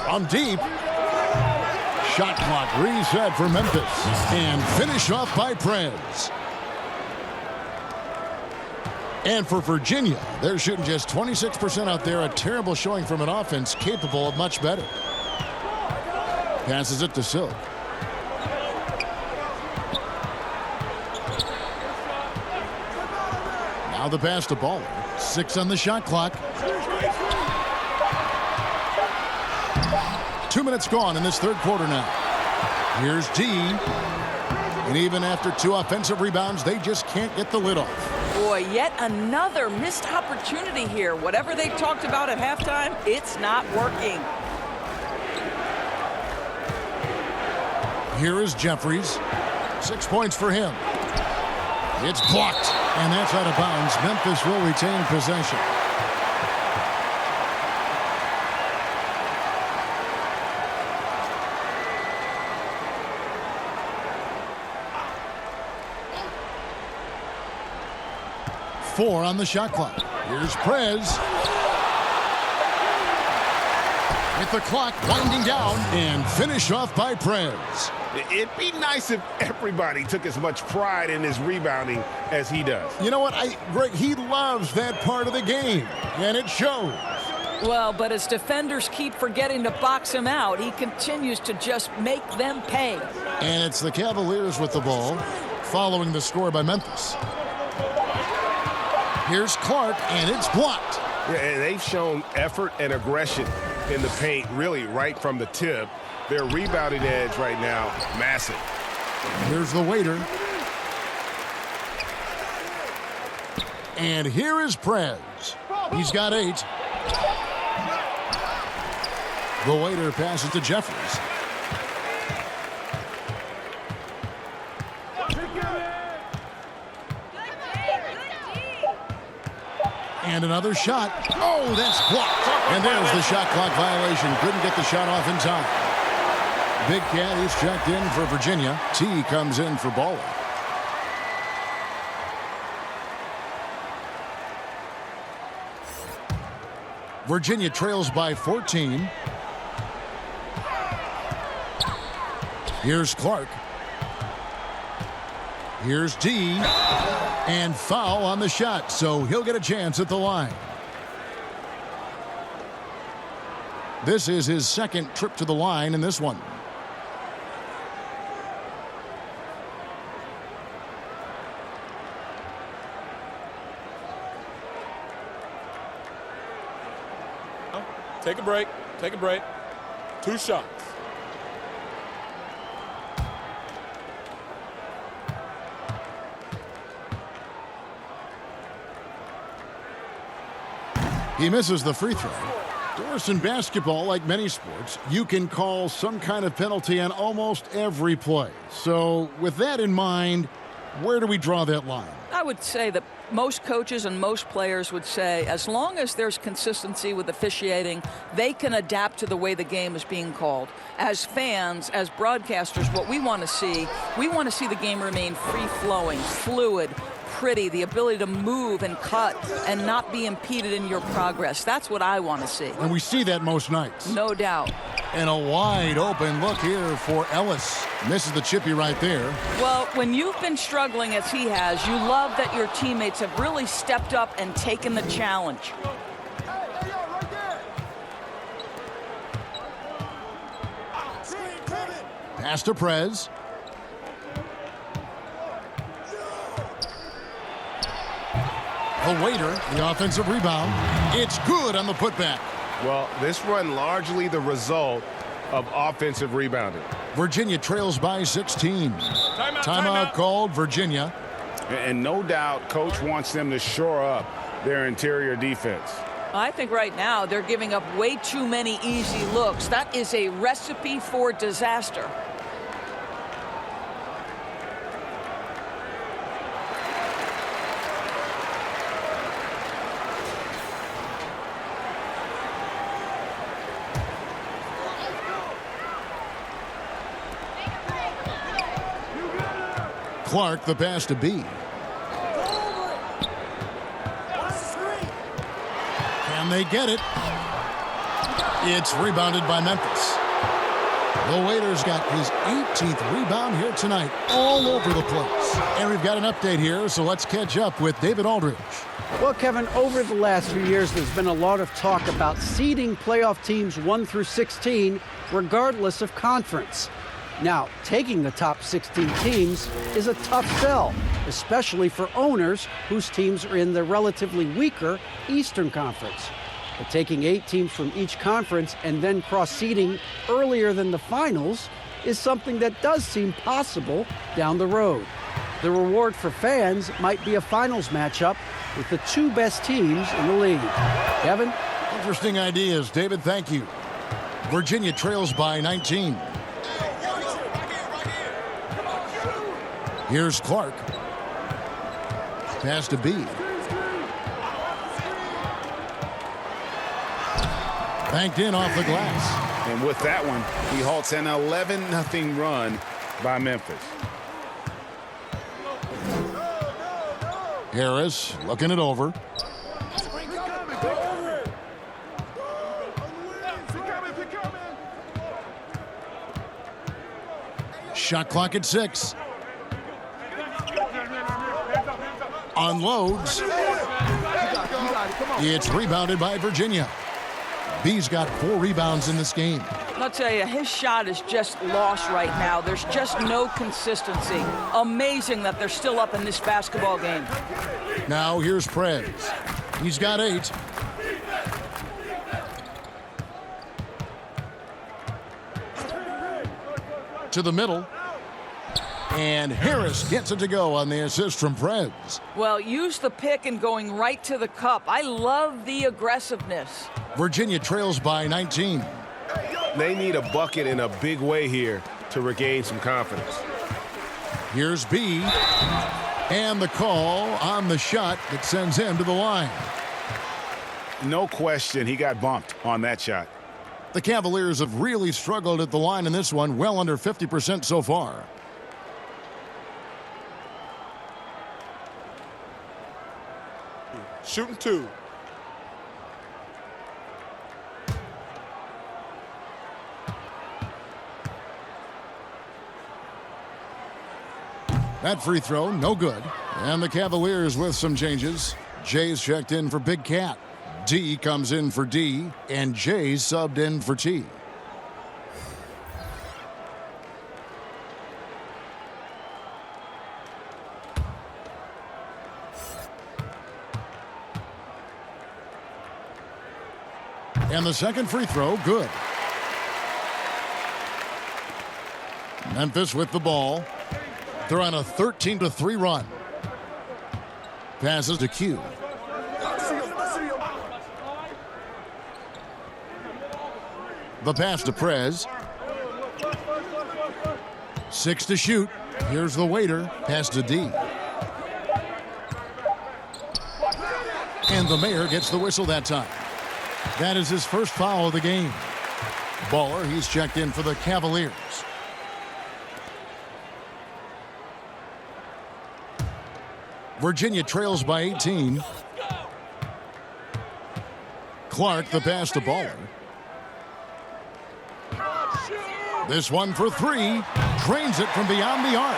Speaker 1: From deep. Shot clock reset for Memphis. And finish off by Prez. And for Virginia, they're shooting just 26% out there. A terrible showing from an offense capable of much better. Passes it to Silk. Now the pass to Baller. 6 on the shot clock. 2 minutes gone in this third quarter now. Here's D. And even after 2 offensive rebounds, they just can't get the lid off.
Speaker 3: Boy, yet another missed opportunity here. Whatever they talked about at halftime, it's not working.
Speaker 1: Here is Jeffries. 6 points for him. It's blocked, and that's out of bounds. Memphis will retain possession. Four on the shot clock. Here's Prez. With the clock winding down and finish off by Prez.
Speaker 4: It'd be nice if everybody took as much pride in his rebounding as he does.
Speaker 1: You know what, Greg, he loves that part of the game, and it shows.
Speaker 3: Well, but as defenders keep forgetting to box him out, he continues to just make them pay.
Speaker 1: And it's the Cavaliers with the ball, following the score by Memphis. Here's Clark, and it's blocked.
Speaker 4: Yeah, and they've shown effort and aggression in the paint, really right from the tip. Their rebounding edge right now, massive.
Speaker 1: Here's the waiter. And here is Prez. He's got 8. The waiter passes to Jeffries. And another shot. Oh, that's blocked. And there's the shot clock violation. Couldn't get the shot off in time. Big Cat is checked in for Virginia. T comes in for Baller. Virginia trails by 14. Here's Clark. Here's D. And foul on the shot, so he'll get a chance at the line. This is his second trip to the line in this one.
Speaker 5: Take a break. Take a break. 2 shots.
Speaker 1: He misses the free throw. Doris, in basketball, like many sports, you can call some kind of penalty on almost every play. So with that in mind, where do we draw that line?
Speaker 3: I would say that most coaches and most players would say as long as there's consistency with officiating, they can adapt to the way the game is being called. As fans, as broadcasters, what we want to see the game remain free-flowing, fluid, pretty, the ability to move and cut and not be impeded in your progress. That's what I want to see.
Speaker 1: And we see that most nights.
Speaker 3: No doubt.
Speaker 1: And a wide open look here for Ellis. Misses the chippy right there.
Speaker 3: Well, when you've been struggling as he has, you love that your teammates have really stepped up and taken the challenge.
Speaker 1: Pass to Prez. A waiter, the offensive rebound. It's good on the putback.
Speaker 4: Well, this run largely the result of offensive rebounding.
Speaker 1: Virginia trails by 16. Timeout called, Virginia.
Speaker 4: And no doubt coach wants them to shore up their interior defense.
Speaker 3: I think right now they're giving up way too many easy looks. That is a recipe for disaster.
Speaker 1: Clark, the pass to B. Can they get it? It's rebounded by Memphis. The Waiter's got his 18th rebound here tonight, all over the place. And we've got an update here, so let's catch up with David Aldridge.
Speaker 2: Well, Kevin, over the last few years, there's been a lot of talk about seeding playoff teams 1 through 16, regardless of conference. Now, taking the top 16 teams is a tough sell, especially for owners whose teams are in the relatively weaker Eastern Conference. But taking 8 teams from each conference and then cross-seeding earlier than the finals is something that does seem possible down the road. The reward for fans might be a finals matchup with the 2 best teams in the league. Kevin?
Speaker 1: Interesting ideas, David. Thank you. Virginia trails by 19. Here's Clark. Pass to B. Banked in off the glass.
Speaker 4: And with that one, he halts an 11-0 run by Memphis.
Speaker 1: Harris looking it over. Shot clock at 6. Unloads. It's rebounded by Virginia. B's got 4 rebounds in this game.
Speaker 3: I'll tell you, his shot is just lost right now. There's just no consistency. Amazing that they're still up in this basketball game.
Speaker 1: Now here's Prez. He's got 8. To the middle. And Harris gets it to go on the assist from Prez.
Speaker 3: Well, use the pick and going right to the cup. I love the aggressiveness.
Speaker 1: Virginia trails by 19.
Speaker 4: They need a bucket in a big way here to regain some confidence.
Speaker 1: Here's B. And the call on the shot that sends him to the line.
Speaker 4: No question, he got bumped on that shot.
Speaker 1: The Cavaliers have really struggled at the line in this one, well under 50% so far.
Speaker 5: Shooting 2.
Speaker 1: That free throw, no good. And the Cavaliers with some changes. Jay's checked in for Big Cat. D comes in for D, and Jay's subbed in for T. And the second free throw, good. Memphis with the ball. They're on a 13-3 run. Passes to Q. The pass to Prez. 6 to shoot. Here's the waiter. Pass to D. And the mayor gets the whistle that time. That is his first foul of the game. Baller, he's checked in for the Cavaliers. Virginia trails by 18. Clark, the pass to Baller. This one for 3. Drains it from beyond the arc.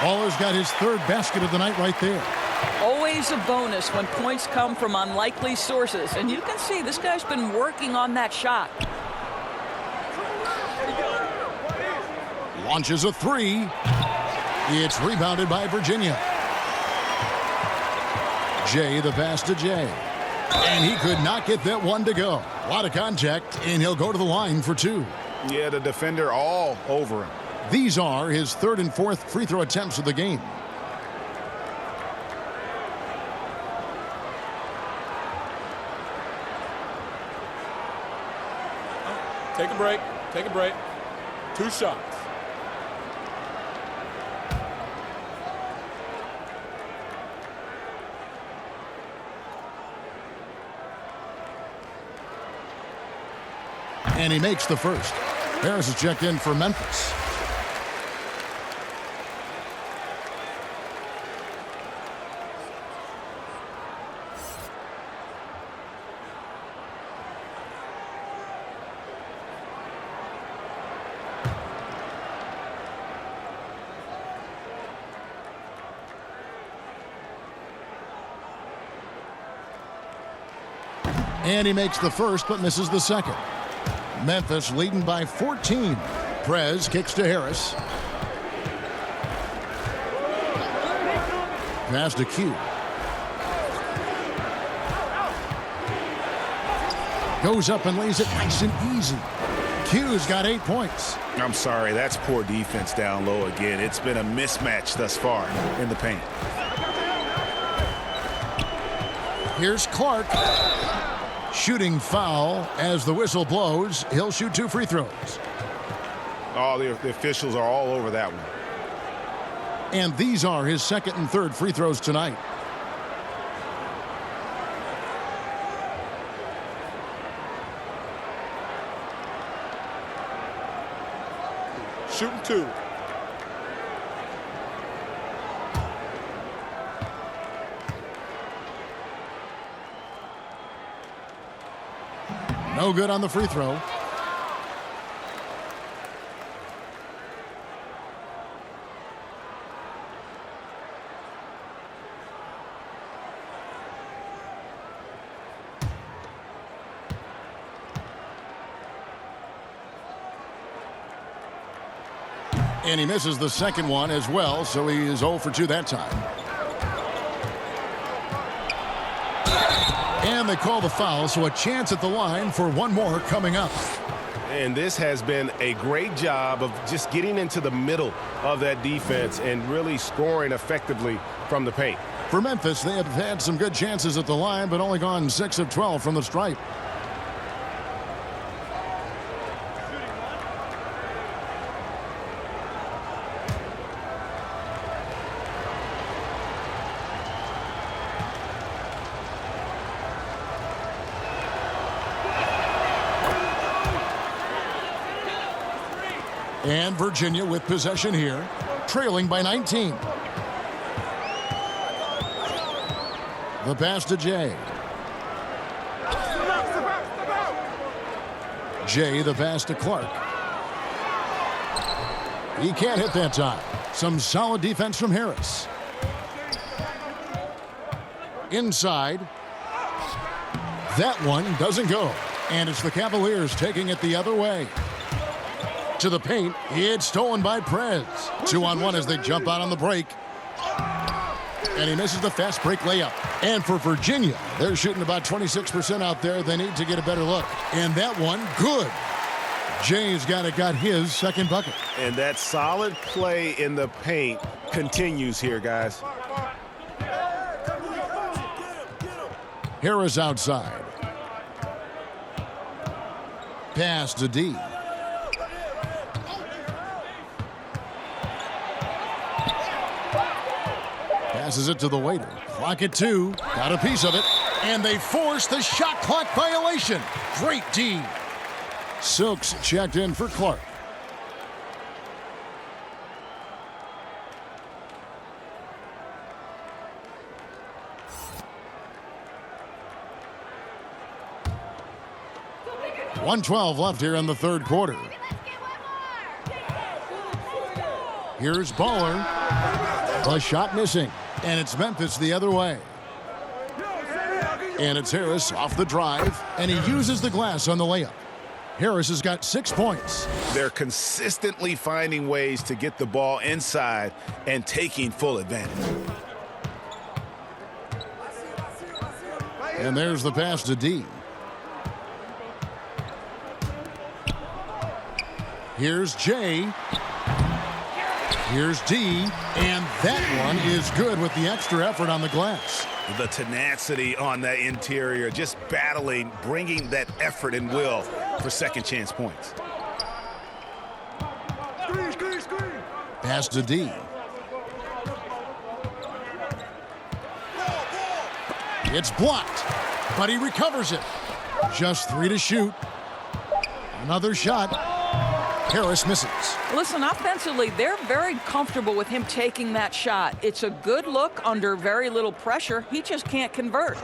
Speaker 1: Baller's got his 3rd basket of the night right there.
Speaker 3: Always a bonus when points come from unlikely sources. And you can see this guy's been working on that shot.
Speaker 1: Launches a 3. It's rebounded by Virginia. Jay, the pass to Jay. And he could not get that one to go. A lot of contact, and he'll go to the line for 2.
Speaker 4: Yeah, the defender all over him.
Speaker 1: These are his 3rd and 4th free throw attempts of the game.
Speaker 5: Take a break. Take a break. 2 shots.
Speaker 1: And he makes the first. Harris is checked in for Memphis. And he makes the first, but misses the second. Memphis leading by 14. Prez kicks to Harris. Pass to Q. Goes up and lays it nice and easy. Q's got 8 points.
Speaker 4: I'm sorry, that's poor defense down low again. It's been a mismatch thus far in the paint.
Speaker 1: Here's Clark. Shooting foul as the whistle blows. He'll shoot 2 free throws.
Speaker 4: Oh, the officials are all over that one.
Speaker 1: And these are his 2nd and 3rd free throws tonight.
Speaker 5: Shooting 2.
Speaker 1: No good on the free throw. And he misses the second one as well, so he is 0 for 2 that time. And they call the foul, so a chance at the line for one more coming up.
Speaker 4: And this has been a great job of just getting into the middle of that defense and really scoring effectively from the paint.
Speaker 1: For Memphis, they have had some good chances at the line, but only gone 6 of 12 from the stripe. And Virginia with possession here, trailing by 19. The pass to Jay. Jay, the pass to Clark. He can't hit that time. Some solid defense from Harris. Inside. That one doesn't go. And it's the Cavaliers taking it the other way. To the paint. It's stolen by Prez. 2-on-1 as they jump out on the break. And he misses the fast break layup. And for Virginia, they're shooting about 26% out there. They need to get a better look. And that one, good. Jay's got his second bucket.
Speaker 4: And that solid play in the paint continues here, guys.
Speaker 1: Harris outside. Pass to D. Passes it to the waiter. Clock at 2. Got a piece of it. And they force the shot clock violation. Great D. Silks checked in for Clark. .112 left here in the third quarter. Here's Baller. The shot missing. And it's Memphis the other way. And it's Harris off the drive. And he uses the glass on the layup. Harris has got 6 points.
Speaker 4: They're consistently finding ways to get the ball inside and taking full advantage.
Speaker 1: And there's the pass to D. Here's Jay. Here's D. And that one is good with the extra effort on the glass.
Speaker 4: The tenacity on that interior, just battling, bringing that effort and will for second chance points.
Speaker 1: Pass to D. It's blocked, but he recovers it. Just 3 to shoot. Another shot. Harris misses.
Speaker 3: Listen, offensively, they're very comfortable with him taking that shot. It's a good look under very little pressure. He just can't convert.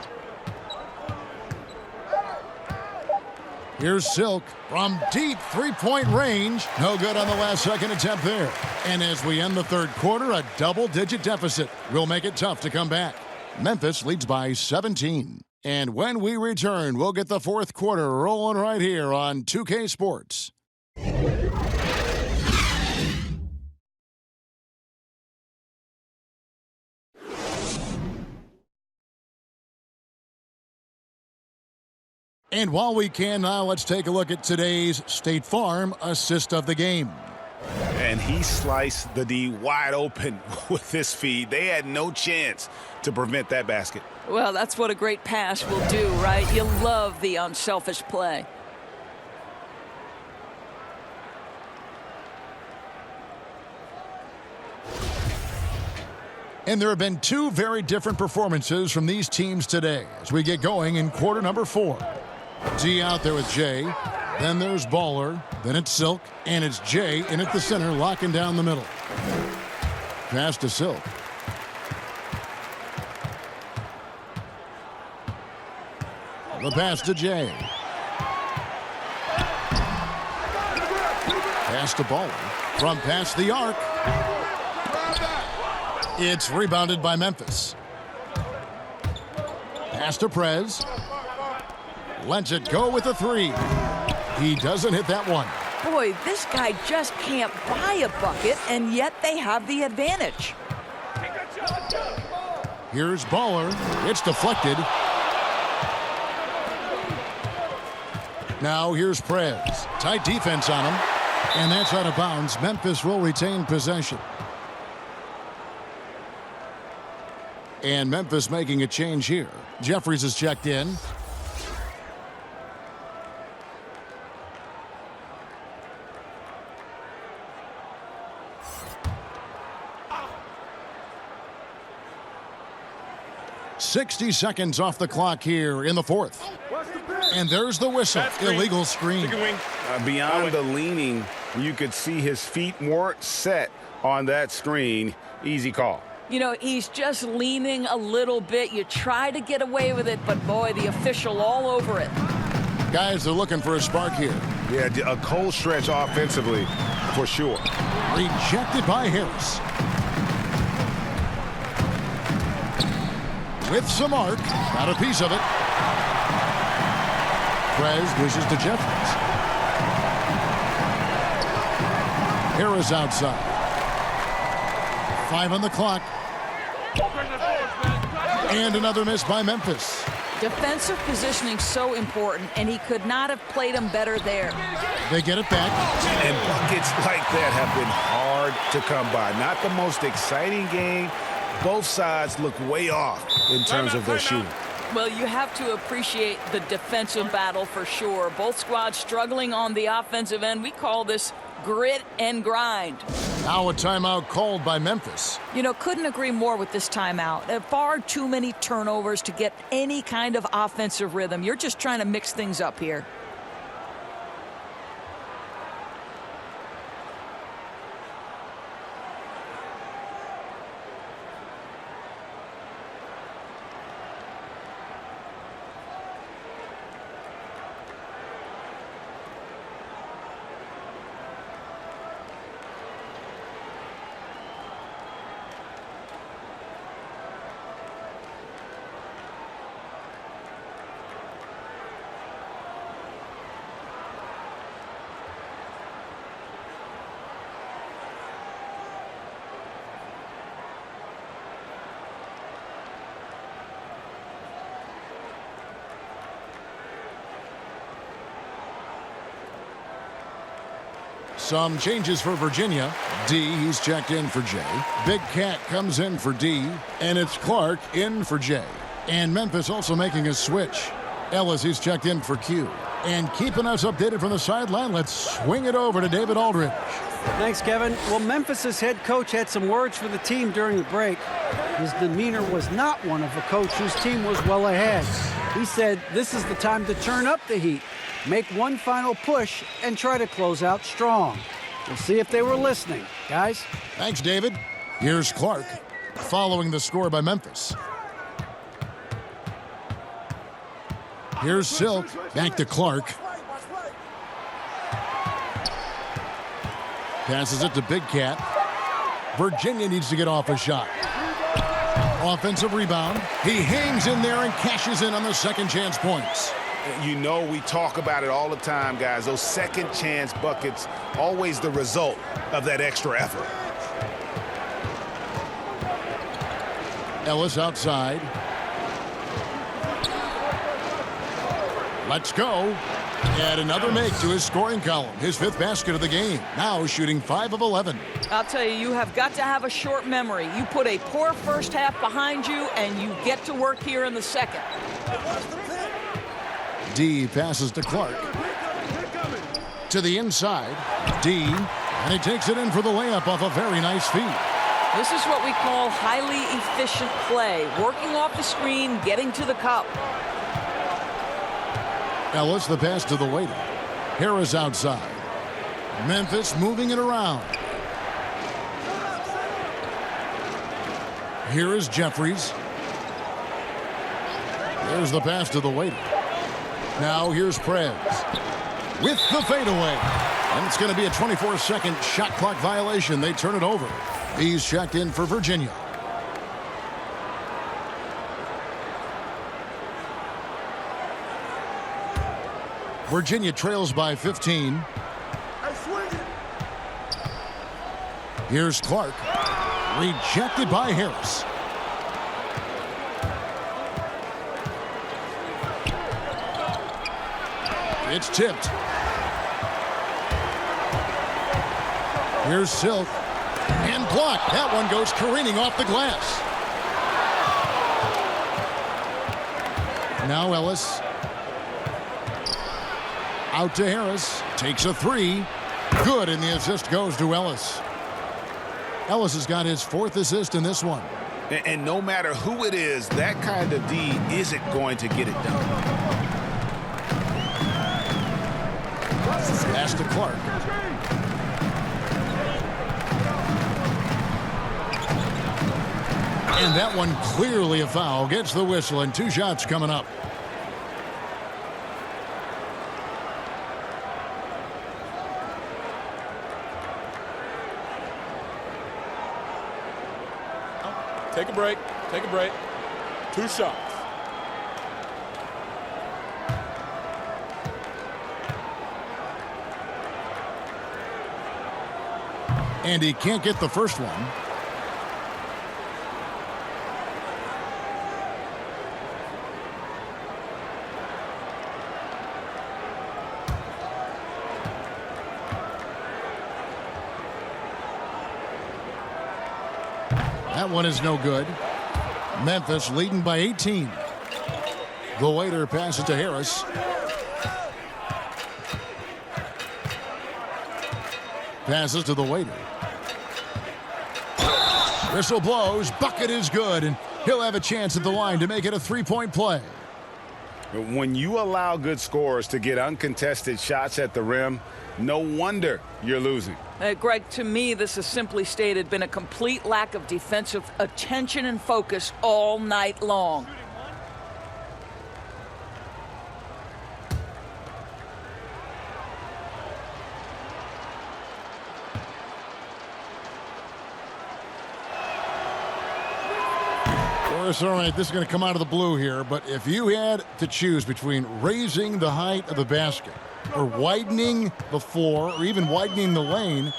Speaker 1: Here's Silk from deep three-point range. No good on the last second attempt there. And as we end the third quarter, a double-digit deficit will make it tough to come back. Memphis leads by 17. And when we return, we'll get the fourth quarter rolling right here on 2K Sports. And while we can now, let's take a look at today's State Farm assist of the game.
Speaker 4: And he sliced the D wide open with his feed. They had no chance to prevent that basket.
Speaker 3: Well, that's what a great pass will do, right? You love the unselfish play.
Speaker 1: And there have been 2 very different performances from these teams today as we get going in quarter number 4. D out there with Jay. Then there's Baller. Then it's Silk. And it's Jay in at the center, locking down the middle. Pass to Silk. The pass to Jay. Pass to Baller. From past the arc. It's rebounded by Memphis. Pass to Prez. Lets it go with a 3. He doesn't hit that one.
Speaker 3: Boy, this guy just can't buy a bucket, and yet they have the advantage.
Speaker 1: Here's Baller. It's deflected. Now here's Prez. Tight defense on him. And that's out of bounds. Memphis will retain possession. And Memphis making a change here. Jeffries is checked in. "60 seconds off the clock here in the fourth. And there's the whistle. Illegal screen.
Speaker 4: Beyond the leaning, you could see his feet weren't set on that screen. Easy call.
Speaker 3: You know, he's just leaning a little bit. You try to get away with it, but boy, the official all over it.
Speaker 1: Guys are looking for a spark here.
Speaker 4: Yeah, a cold stretch offensively, for sure.
Speaker 1: Rejected by Harris. With some arc. Got a piece of it. Prez dishes to Jeffries. Harris outside. 5 on the clock. And another miss by Memphis.
Speaker 3: Defensive positioning so important, and he could not have played him better there.
Speaker 1: They get it back.
Speaker 4: And buckets like that have been hard to come by. Not the most exciting game. Both sides look way off in terms of their shooting.
Speaker 3: Well, you have to appreciate the defensive battle for sure. Both squads struggling on the offensive end. We call this grit and grind.
Speaker 1: Now a timeout called by Memphis.
Speaker 3: You know, couldn't agree more with this timeout. Far too many turnovers to get any kind of offensive rhythm. You're just trying to mix things up here.
Speaker 1: Some changes for Virginia. D, he's checked in for J. Big Cat comes in for D. And it's Clark in for J. And Memphis also making a switch. Ellis, he's checked in for Q. And keeping us updated from the sideline, let's swing it over to David Aldridge.
Speaker 2: Thanks, Kevin. Well, Memphis's head coach had some words for the team during the break. His demeanor was not one of a coach whose team was well ahead. He said, this is the time to turn up the heat, make one final push, and try to close out strong. We'll see if they were listening. Guys?
Speaker 1: Thanks, David. Here's Clark, following the score by Memphis. Here's Silk, back to Clark. Passes it to Big Cat. Virginia needs to get off a shot. Offensive rebound. He hangs in there and cashes in on the second chance points.
Speaker 4: You know, we talk about it all the time, guys. Those second chance buckets, always the result of that extra effort.
Speaker 1: Ellis outside. Let's go. Add another make to his scoring column. His fifth basket of the game. Now shooting 5 of 11.
Speaker 3: I'll tell you, you have got to have a short memory. You put a poor first half behind you, and you get to work here in the second.
Speaker 1: D passes to Clark. To the inside. D. And he takes it in for the layup off a very nice feed.
Speaker 3: This is what we call highly efficient play. Working off the screen, getting to the cup.
Speaker 1: Ellis, the pass to the waiter. Harris outside. Memphis moving it around. Here is Jeffries. There's the pass to the waiter. Now here's Prez with the fadeaway. And it's going to be a 24-second shot clock violation. They turn it over. He's checked in for Virginia. Virginia trails by 15. Here's Clark. Rejected by Harris. It's tipped. Here's Silk. And blocked. That one goes careening off the glass. Now Ellis. Out to Harris. Takes a three. Good, and the assist goes to Ellis. Ellis has got his 4th assist in this one.
Speaker 4: And no matter who it is, that kind of D isn't going to get it done.
Speaker 1: Pass to Clark. And that one clearly a foul. Gets the whistle, and 2 shots coming up.
Speaker 5: Take a break. Take a break. 2 shots.
Speaker 1: And he can't get the first one. That one is no good. Memphis leading by 18. The waiter passes to Harris. Passes to the waiter. Whistle blows. Bucket is good, and he'll have a chance at the line to make it a 3-point play.
Speaker 4: When you allow good scorers to get uncontested shots at the rim, no wonder you're losing.
Speaker 3: Greg, to me, this has simply stated been a complete lack of defensive attention and focus all night long.
Speaker 1: All right, this is going to come out of the blue here, but if you had to choose between raising the height of the basket or widening the floor or even widening the lane,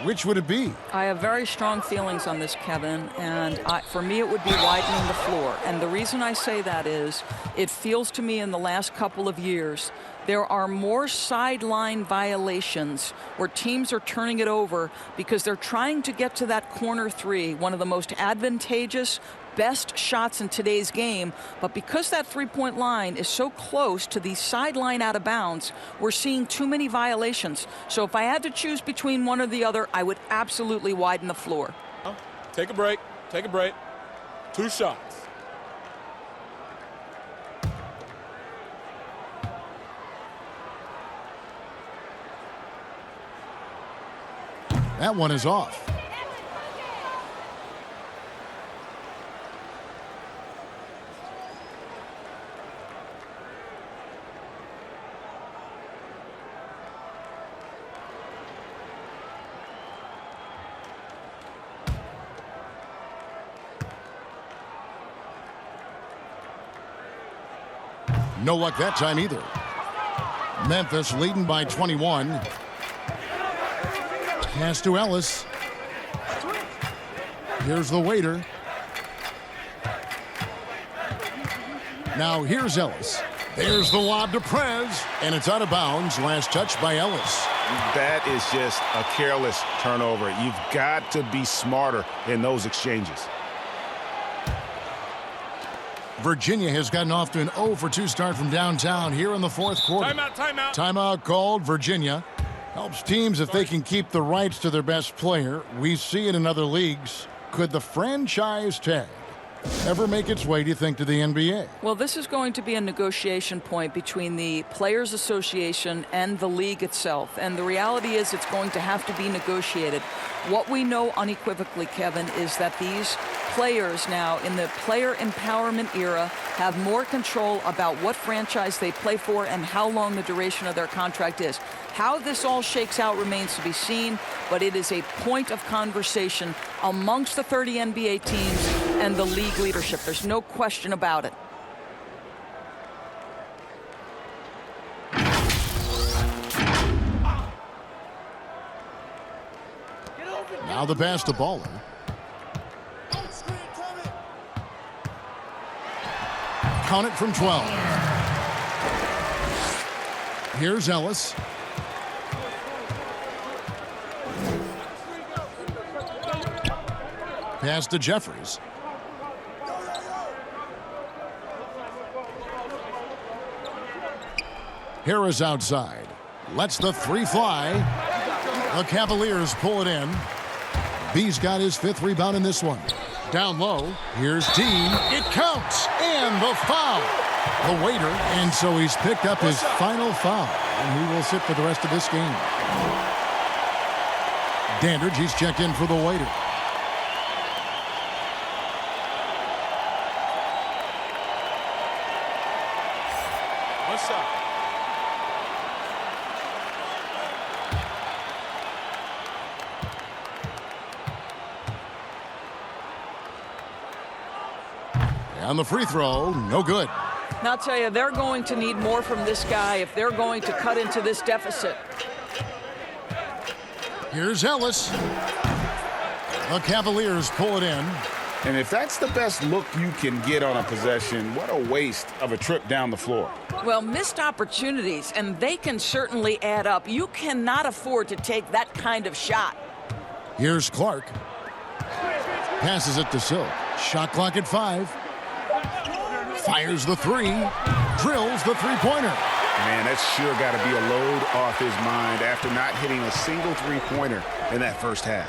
Speaker 1: which would it be?
Speaker 3: I have very strong feelings on this, Kevin, and for me it would be widening the floor. And the reason I say that is it feels to me in the last couple of years there are more sideline violations where teams are turning it over because they're trying to get to that corner three, one of the most advantageous, best shots in today's game, but because that three-point line is so close to the sideline out of bounds, we're seeing too many violations. So if I had to choose between one or the other, I would absolutely widen the floor.
Speaker 5: Take a break. Take a break. 2 shots.
Speaker 1: That one is off. No luck that time either. Memphis leading by 21. Pass to Ellis. Here's the waiter. Now here's Ellis. There's the lob to Prez, and it's out of bounds. Last touch by Ellis.
Speaker 4: That is just a careless turnover. You've got to be smarter in those exchanges.
Speaker 1: Virginia has gotten off to an 0-for-2 start from downtown here in the 4th quarter.
Speaker 5: Timeout, timeout.
Speaker 1: Timeout called. Virginia helps teams if they can keep the rights to their best player. We see it in other leagues. Could the franchise tag ever make its way, do you think, to the NBA?
Speaker 3: Well, this is going to be a negotiation point between the Players Association and the league itself. And the reality is it's going to have to be negotiated. What we know unequivocally, Kevin, is that these players now in the player empowerment era have more control about what franchise they play for and how long the duration of their contract is. How this all shakes out remains to be seen, but it is a point of conversation amongst the 30 NBA teams and the league leadership. There's no question about it.
Speaker 1: Now the pass to Baller. Count it from 12. Here's Ellis. Pass to Jeffries. Harris outside. Lets the three fly. The Cavaliers pull it in. B's got his 5th rebound in this one. Down low. Here's D. It counts. And the foul. The waiter. And so he's picked up his final foul. And he will sit for the rest of this game. Dandridge, he's checked in for the waiter.
Speaker 5: One shot.
Speaker 1: And the free throw, no good.
Speaker 3: Now, I'll tell you, they're going to need more from this guy if they're going to cut into this deficit.
Speaker 1: Here's Ellis. The Cavaliers pull it in.
Speaker 4: And if that's the best look you can get on a possession, what a waste of a trip down the floor.
Speaker 3: Well, missed opportunities, and they can certainly add up. You cannot afford to take that kind of shot.
Speaker 1: Here's Clark. Passes it to Silk. Shot clock at 5. Fires the 3. Drills the three-pointer.
Speaker 4: Man, that's sure got to be a load off his mind after not hitting a single three-pointer in that first half.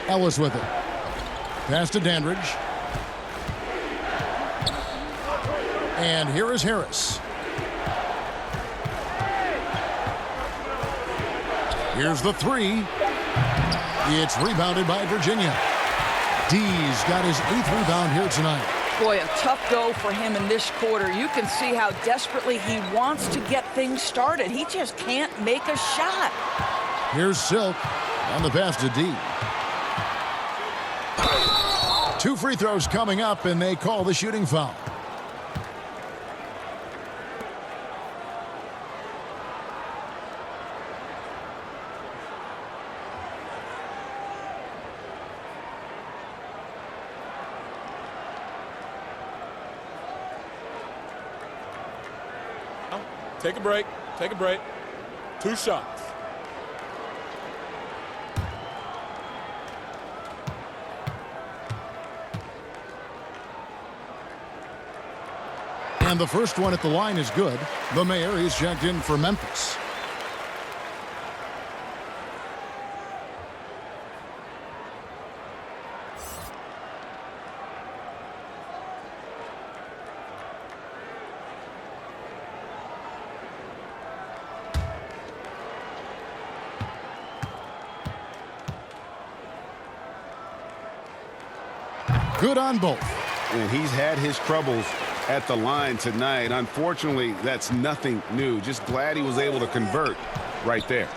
Speaker 1: Ellis with it. Pass to Dandridge. And here is Harris. Here's the 3. It's rebounded by Virginia. D's got his 8th rebound here tonight.
Speaker 3: Boy, a tough go for him in this quarter. You can see how desperately he wants to get things started. He just can't make a shot.
Speaker 1: Here's Silk on the pass to D. 2 free throws coming up, and they call the shooting foul.
Speaker 5: Take a break. Take a break. 2 shots.
Speaker 1: And the first one at the line is good. The mayor is checked in for Memphis. Good on both.
Speaker 4: And he's had his troubles at the line tonight. Unfortunately, that's nothing new. Just glad he was able to convert right there.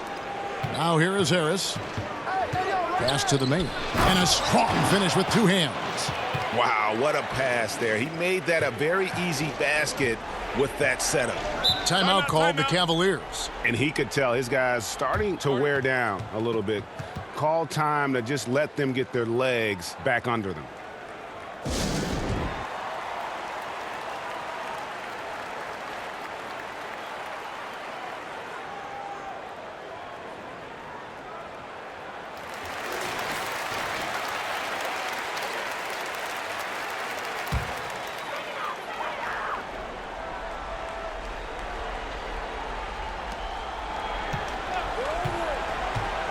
Speaker 1: Now here is Harris. Pass to the main. And a strong finish with 2 hands.
Speaker 4: Wow, what a pass there. He made that a very easy basket with that setup.
Speaker 1: Timeout called the Cavaliers.
Speaker 4: And he could tell his guys starting to wear down a little bit. Call time to just let them get their legs back under them.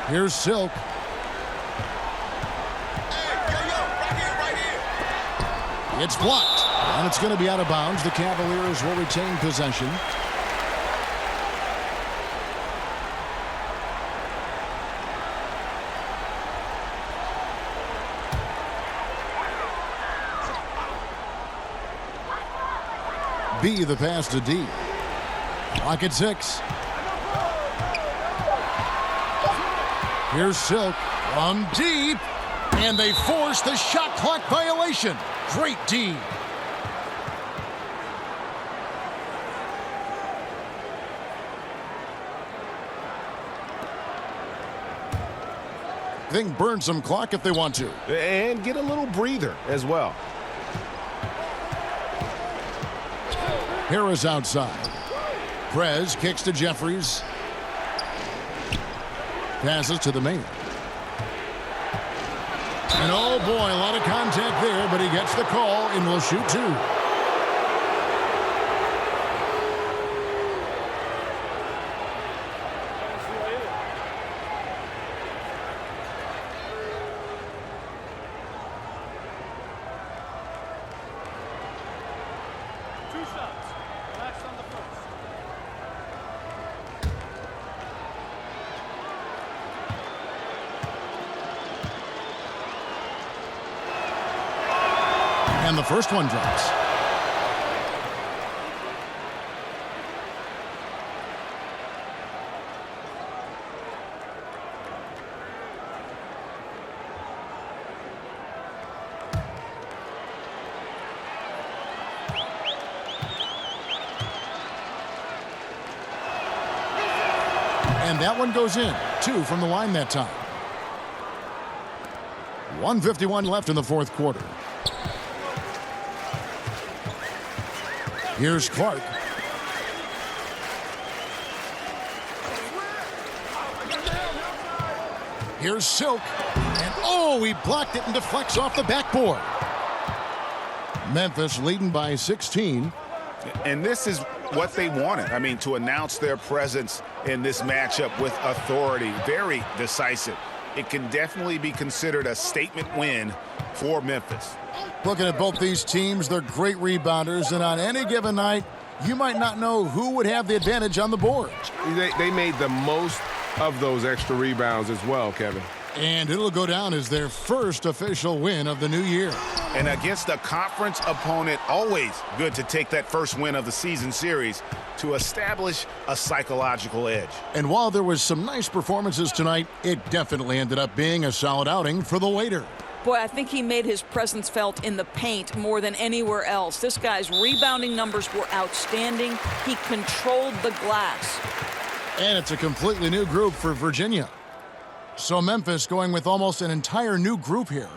Speaker 1: Here's Silk. It's blocked. And it's going to be out of bounds. The Cavaliers will retain possession. B, the pass to D. Clock at 6. Here's Silk from deep, and they force the shot clock violation. Great D. They can burn some clock if they want to.
Speaker 4: And get a little breather as well.
Speaker 1: Harris outside. Prez kicks to Jeffries. Passes to the main. And oh boy, a lot of contact there, but he gets the call and will shoot two. And the first one drops. And that one goes in. 2 from the line that time. 1:51 left in the fourth quarter. Here's Clark. Here's Silk. And oh, he blocked it and deflects off the backboard. Memphis leading by 16.
Speaker 4: And this is what they wanted. I mean, to announce their presence in this matchup with authority. Very decisive. It can definitely be considered a statement win for Memphis.
Speaker 1: Looking at both these teams, they're great rebounders, and on any given night, you might not know who would have the advantage on the board.
Speaker 10: They made the most of those extra rebounds as well, Kevin.
Speaker 1: And it'll go down as their first official win of the new year.
Speaker 4: And against a conference opponent, always good to take that first win of the season series to establish a psychological edge.
Speaker 1: And while there was some nice performances tonight, it definitely ended up being a solid outing for the waiter.
Speaker 3: Boy, I think he made his presence felt in the paint more than anywhere else. This guy's rebounding numbers were outstanding. He controlled the glass.
Speaker 1: And it's a completely new group for Virginia. So Memphis going with almost an entire new group here.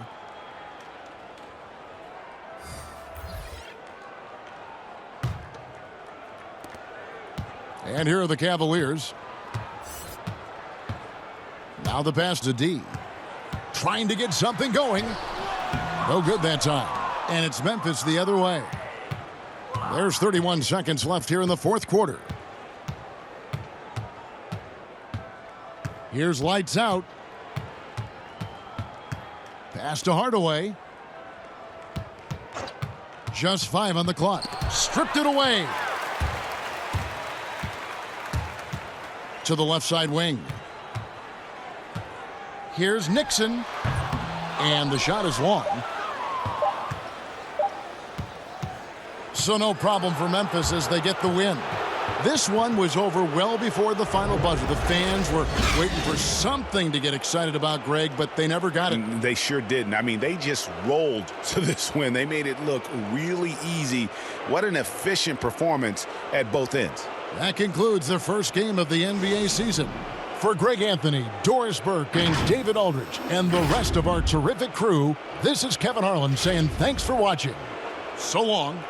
Speaker 1: And here are the Cavaliers. Now the pass to D. Trying to get something going. No good that time. And it's Memphis the other way. There's 31 seconds left here in the fourth quarter. Here's lights out. Pass to Hardaway. Just 5 on the clock. Stripped it away. To the left side wing. Here's Nixon. And the shot is long. So no problem for Memphis as they get the win. This one was over well before the final buzzer. The fans were waiting for something to get excited about, Greg, but they never got it.
Speaker 4: They sure didn't. I mean, they just rolled to this win. They made it look really easy. What an efficient performance at both ends.
Speaker 1: That concludes the first game of the NBA season. For Greg Anthony, Doris Burke, and David Aldridge, and the rest of our terrific crew, this is Kevin Harlan saying thanks for watching. So long.